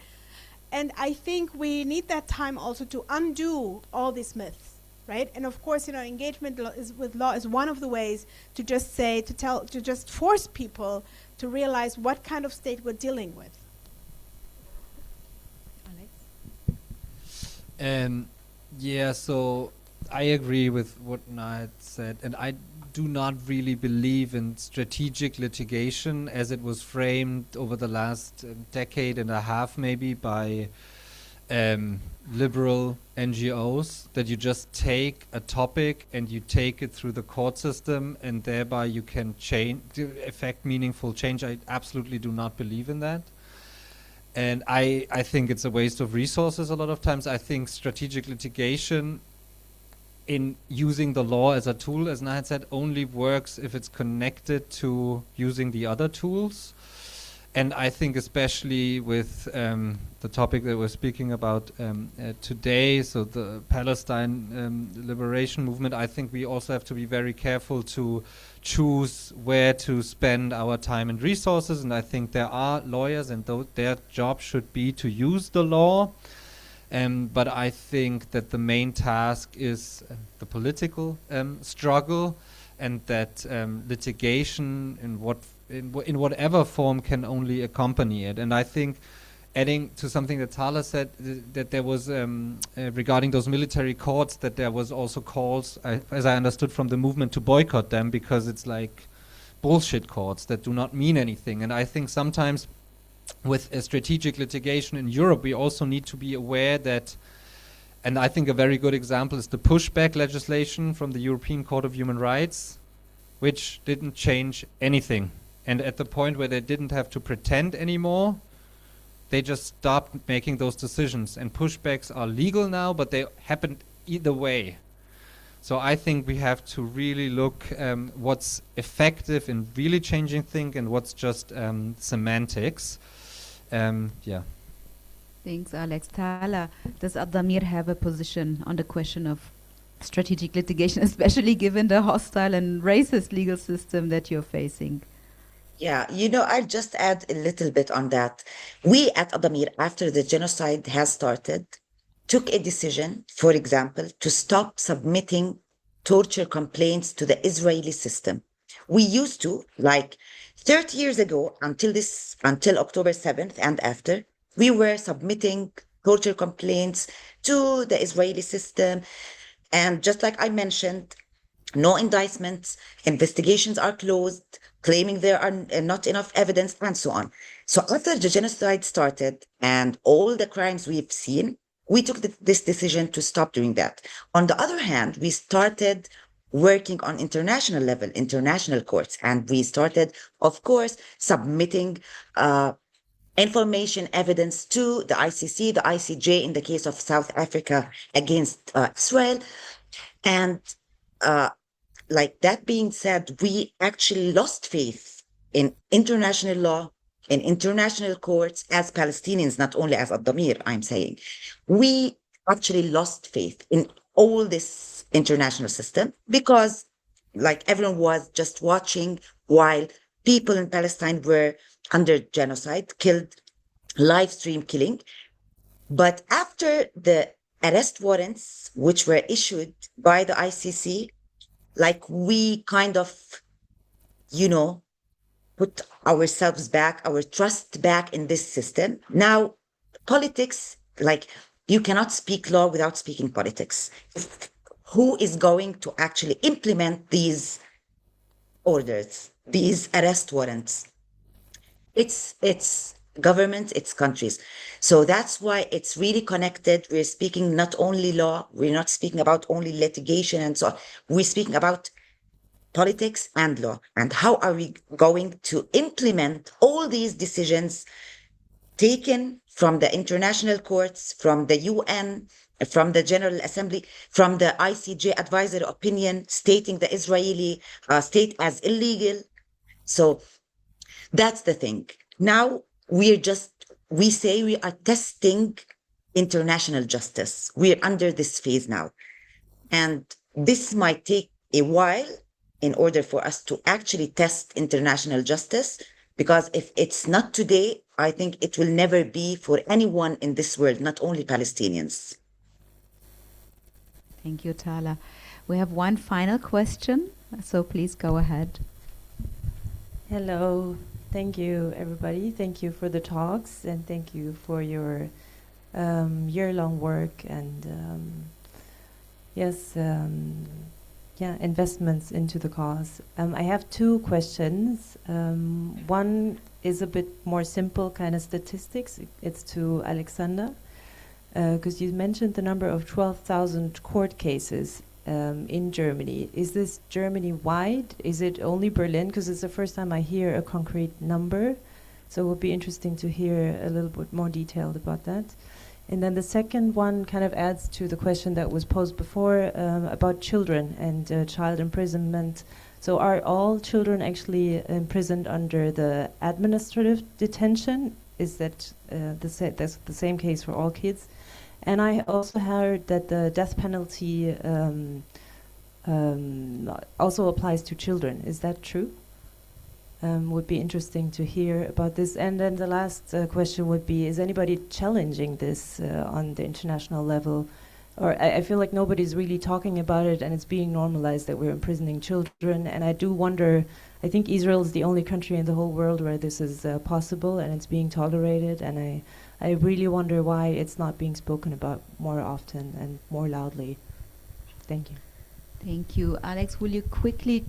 And I think we need that time also to undo all these myths, right? And of course, engagement with law is one of the ways to just say, to just force people to realize what kind of state we're dealing with. Yeah, so I agree with what Nahed said, and I do not really believe in strategic litigation as it was framed over the last decade and a half, maybe, by liberal NGOs, that you just take a topic and you take it through the court system and thereby you can effect meaningful change. I absolutely do not believe in that. And I think it's a waste of resources a lot of times. I think strategic litigation, in using the law as a tool, as Nahed said, only works if it's connected to using the other tools. And I think especially with the topic that we're speaking about today, so the Palestine liberation movement, I think we also have to be very careful to choose where to spend our time and resources. And I think there are lawyers, and their job should be to use the law. But I think that the main task is the political struggle, and that litigation in whatever form can only accompany it. And I think, adding to something that Tala said, that there was regarding those military courts, that there was also calls, as I understood from the movement, to boycott them because it's like bullshit courts that do not mean anything. And I think sometimes with a strategic litigation in Europe, we also need to be aware that, and I think a very good example is the pushback legislation from the European Court of Human Rights, which didn't change anything. And at the point where they didn't have to pretend anymore, they just stopped making those decisions. And pushbacks are legal now, but they happened either way. So I think we have to really look what's effective in really changing things and what's just semantics. Yeah. Thanks, Alex. Tala, does Adameer have a position on the question of strategic litigation, especially given the hostile and racist legal system that you're facing? Yeah, I'll just add a little bit on that. We at Adameer, after the genocide has started, took a decision, for example, to stop submitting torture complaints to the Israeli system. We used to, like 30 years ago, until October 7th and after, we were submitting torture complaints to the Israeli system. And just like I mentioned, no indictments, investigations are closed, claiming there are not enough evidence, and so on. So after the genocide started and all the crimes we've seen, we took this decision to stop doing that. On the other hand, we started working on international level, international courts, and we started, of course, submitting information, evidence to the ICC, the ICJ in the case of South Africa against Israel. And like that being said, we actually lost faith in international law, in international courts, as Palestinians, not only as Adameer, I'm saying. We actually lost faith in all this international system because, like, everyone was just watching while people in Palestine were under genocide, killed, live stream killing. But after the arrest warrants, which were issued by the ICC, like, we kind of, put ourselves back, our trust back in this system. Now, politics, like, you cannot speak law without speaking politics. Who is going to actually implement these orders, these arrest warrants? It's governments, it's countries. So that's why it's really connected. We're speaking not only law, we're not speaking about only litigation and so on. We're speaking about politics and law. And how are we going to implement all these decisions taken from the international courts, from the UN, from the General Assembly, from the ICJ advisory opinion stating the Israeli state as illegal? So that's the thing. Now we say we are testing international justice. We're under this phase now. And this might take a while in order for us to actually test international justice, because if it's not today, I think it will never be for anyone in this world, not only Palestinians. Thank you, Tala. We have one final question, so please go ahead. Hello. Thank you, everybody. Thank you for the talks, and thank you for your year-long work and investments into the cause. I have two questions. One is a bit more simple, kind of statistics. It's to Alexander, because you mentioned the number of 12,000 court cases in Germany. Is this Germany-wide? Is it only Berlin? Because it's the first time I hear a concrete number. So it would be interesting to hear a little bit more detailed about that. And then the second one kind of adds to the question that was posed before about children and child imprisonment, So are all children actually imprisoned under the administrative detention? Is that that's the same case for all kids? And I also heard that the death penalty also applies to children. Is that true? Would be interesting to hear about this. And then the last question would be, is anybody challenging this on the international level? Or I feel like nobody's really talking about it, and it's being normalized that we're imprisoning children. And I do wonder, I think Israel is the only country in the whole world where this is possible and it's being tolerated. And I really wonder why it's not being spoken about more often and more loudly. Thank you. Thank you. Alex, will you quickly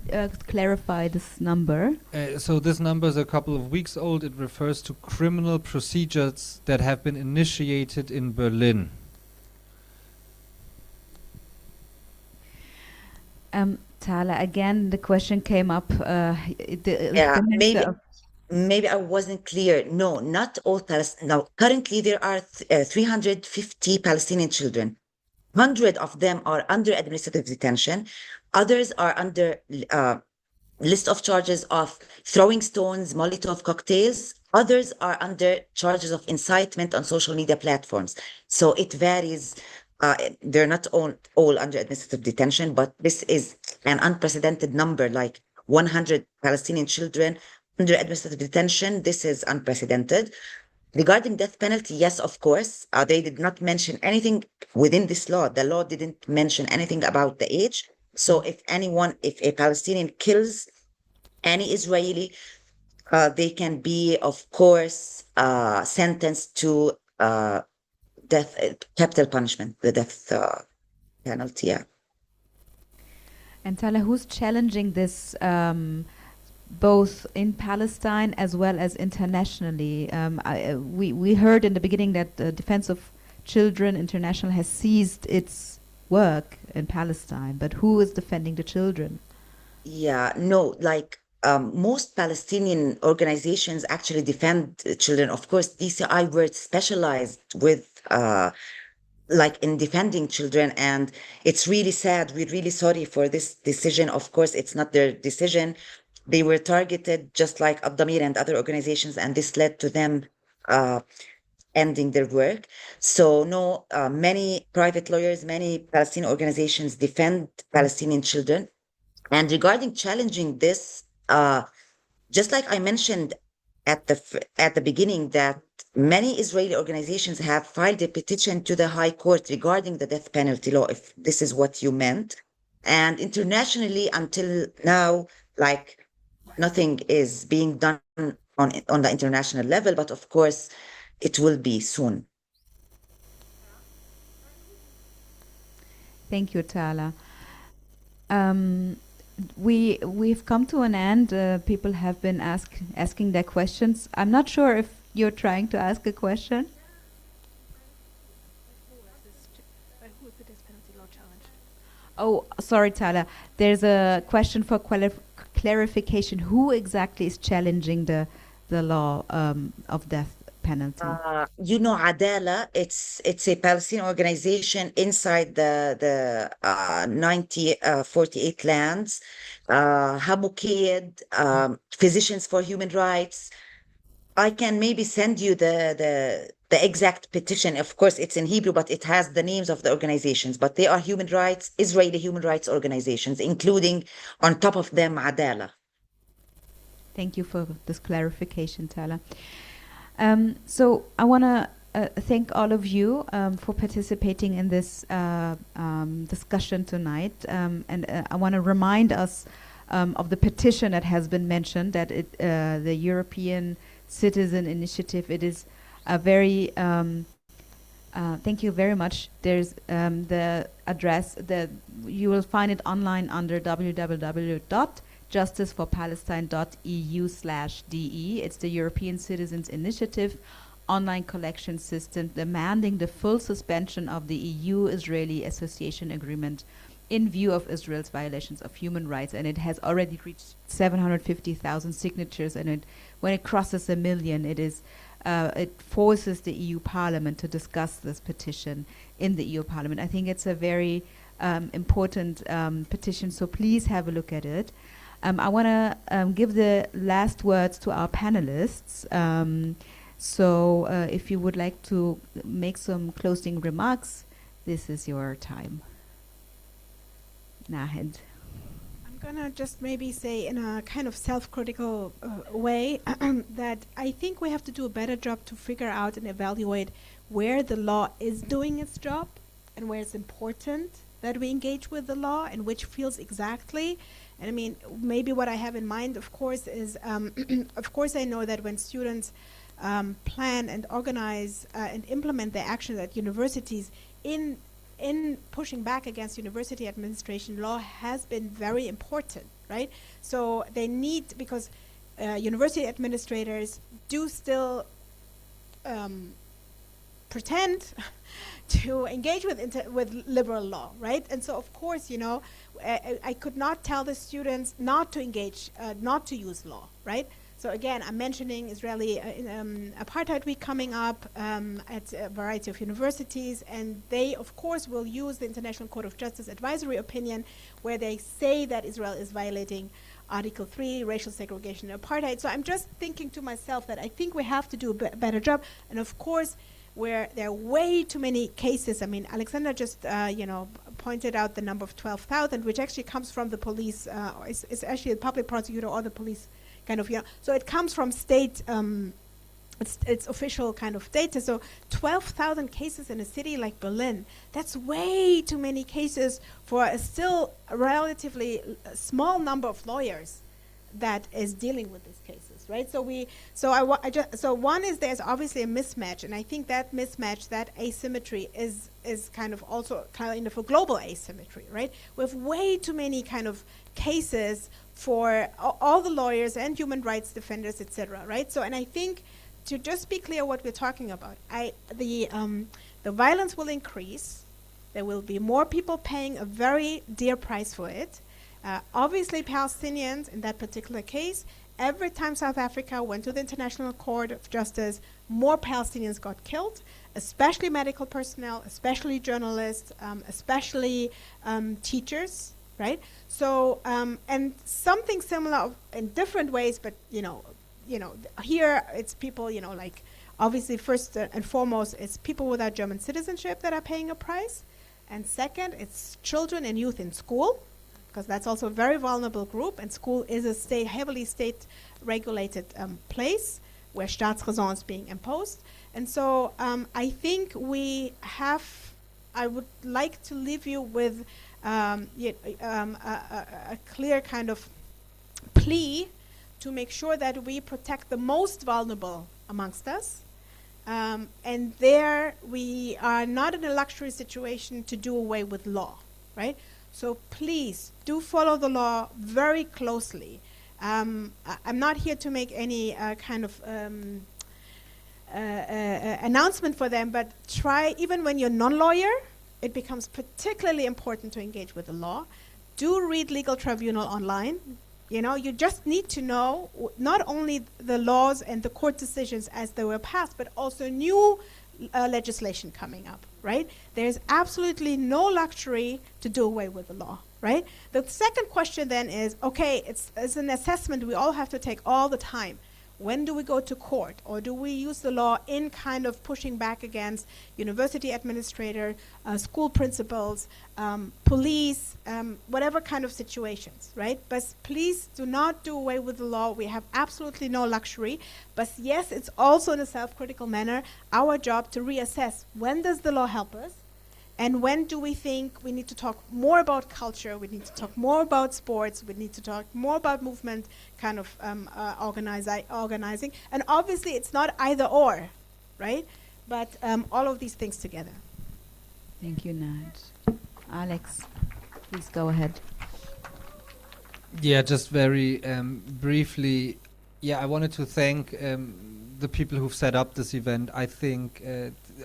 clarify this number? So this number is a couple of weeks old. It refers to criminal procedures that have been initiated in Berlin. Tala, again, the question came up. Maybe I wasn't clear. No, not all Palestinians. Now, currently there are 350 Palestinian children. 100 of them are under administrative detention. Others are under list of charges of throwing stones, Molotov cocktails. Others are under charges of incitement on social media platforms. So it varies. They're not all under administrative detention, but this is an unprecedented number, like 100 Palestinian children under administrative detention. This is unprecedented. Regarding death penalty, yes, of course, they did not mention anything within this law. The law didn't mention anything about the age. So if a Palestinian kills any Israeli, they can be, of course, sentenced to death, capital punishment, the death penalty. Yeah. And Tala, who's challenging this? Both in Palestine as well as internationally. We heard in the beginning that the Defense of Children International has ceased its work in Palestine, but who is defending the children? Yeah, no, like most Palestinian organizations actually defend children. Of course, DCI were specialized with like in defending children, and it's really sad. We're really sorry for this decision. Of course, it's not their decision. They were targeted just like Adameer and other organizations, and this led to them ending their work. So no, many private lawyers, many Palestinian organizations defend Palestinian children. And regarding challenging this, just like I mentioned at the beginning, that many Israeli organizations have filed a petition to the High Court regarding the death penalty law, if this is what you meant. And internationally, until now, like, nothing is being done on the international level, but of course, it will be soon. Thank you, Tala. We've come to an end. People have been asking their questions. I'm not sure if you're trying to ask a question. Who is the death penalty law challenge? Oh, sorry, Tala. There's a question for clarification. Who exactly is challenging the law of death penalty? Adala, it's a Palestinian organization inside the 1948 lands. Hamukid, Physicians for Human Rights. I can maybe send you the exact petition. Of course, it's in Hebrew, but it has the names of the organizations. But they are Israeli human rights organizations, including on top of them Adala. Thank you for this clarification, Tala. So I want to thank all of you for participating in this discussion tonight. And I want to remind us of the petition that has been mentioned, that the European Citizen Initiative. It is a very, thank you very much. There's the address, you will find it online under www.justiceforpalestine.eu/DE. It's the European Citizens Initiative online collection system demanding the full suspension of the EU-Israeli Association Agreement in view of Israel's violations of human rights. And it has already reached 750,000 signatures, and when it crosses 1 million, it forces the EU Parliament to discuss this petition in the EU Parliament. I think it's a very important petition, so please have a look at it. I want to give the last words to our panelists. So if you would like to make some closing remarks, this is your time. Nahed. I'm gonna just maybe say in a kind of self-critical way that I think we have to do a better job to figure out and evaluate where the law is doing its job and where it's important that we engage with the law and which fields exactly. And I mean, maybe what I have in mind, of course, is, of course I know that when students plan and organize and implement their actions at universities in pushing back against university administration, law has been very important, right? So they need, because university administrators do still pretend to engage with liberal law, right? And so, of course, you know, I could not tell the students not to engage, not to use law, right? So again, I'm mentioning Israeli Apartheid Week coming up at a variety of universities, and they, of course, will use the International Court of Justice advisory opinion where they say that Israel is violating Article 3, racial segregation and apartheid. So I'm just thinking to myself that I think we have to do a better job. And of course, where there are way too many cases. I mean, Alexander just, you know, pointed out the number of 12,000, which actually comes from the police. It's actually the public prosecutor or the police kind of, you know. So it comes from state, it's official kind of data. So 12,000 cases in a city like Berlin, that's way too many cases for a still relatively small number of lawyers that is dealing with these cases, right? So one is there's obviously a mismatch, and I think that mismatch, that asymmetry is kind of also kind of a global asymmetry, right? We have way too many kind of cases for all the lawyers and human rights defenders, etc., right? So, and I think to just be clear what we're talking about, the violence will increase. There will be more people paying a very dear price for it. Obviously, Palestinians, in that particular case, every time South Africa went to the International Court of Justice, more Palestinians got killed, especially medical personnel, especially journalists, especially teachers, right? So, and something similar in different ways, but you know, here it's people, you know, like obviously first and foremost, it's people without German citizenship that are paying a price, and second, it's children and youth in school, because that's also a very vulnerable group, and school is a heavily state-regulated place where Staatsräson is being imposed. And so I think I would like to leave you with a clear kind of plea to make sure that we protect the most vulnerable amongst us. And there we are not in a luxury situation to do away with law, right? So please do follow the law very closely. I'm not here to make any kind of announcement for them, but try, even when you're non-lawyer, it becomes particularly important to engage with the law. Do read Legal Tribunal online. You know, you just need to know not only the laws and the court decisions as they were passed, but also new legislation coming up, right? There's absolutely no luxury to do away with the law, right? The second question then is, okay, it's an assessment we all have to take all the time. When do we go to court, or do we use the law in kind of pushing back against university administrator, school principals, police, whatever kind of situations, right? But please do not do away with the law. We have absolutely no luxury. But yes, it's also in a self-critical manner our job to reassess when does the law help us, and when do we think we need to talk more about culture, we need to talk more about sports, we need to talk more about movement kind of organizing. And obviously it's not either or, right? But all of these things together. Thank you, Nad. Alex, please go ahead. Yeah, just very briefly. Yeah, I wanted to thank the people who've set up this event. I think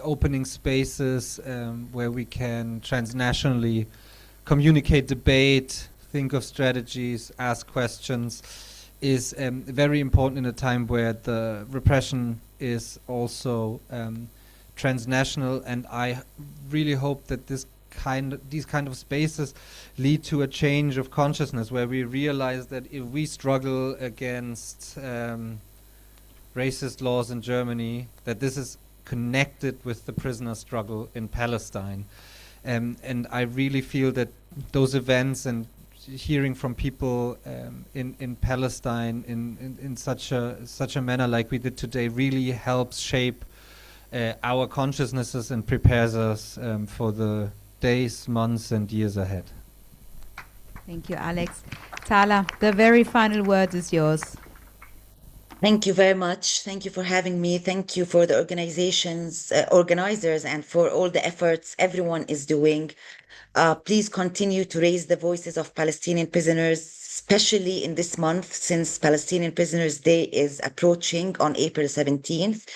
opening spaces where we can transnationally communicate, debate, think of strategies, ask questions is very important in a time where the repression is also transnational. And I really hope that this these kind of spaces lead to a change of consciousness, where we realize that if we struggle against racist laws in Germany, that this is connected with the prisoner struggle in Palestine. And I really feel that those events and hearing from people in Palestine in such a manner like we did today really helps shape our consciousnesses and prepares us for the days, months and years ahead. Thank you, Alex. Tala, the very final word is yours. Thank you very much. Thank you for having me. Thank you for the organizers, and for all the efforts everyone is doing. Please continue to raise the voices of Palestinian prisoners, especially in this month, since Palestinian Prisoners' Day is approaching on April 17th.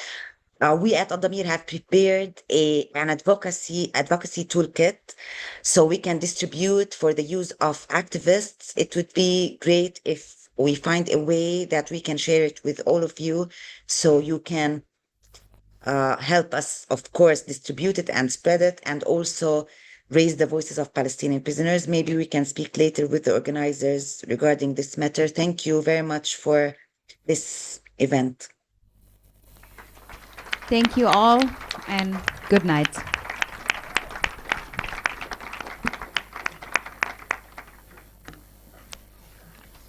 We at Adameer have prepared an advocacy toolkit so we can distribute for the use of activists. It would be great if we find a way that we can share it with all of you, so you can help us, of course, distribute it and spread it, and also raise the voices of Palestinian prisoners. Maybe we can speak later with the organizers regarding this matter. Thank you very much for this event. Thank you all, and good night.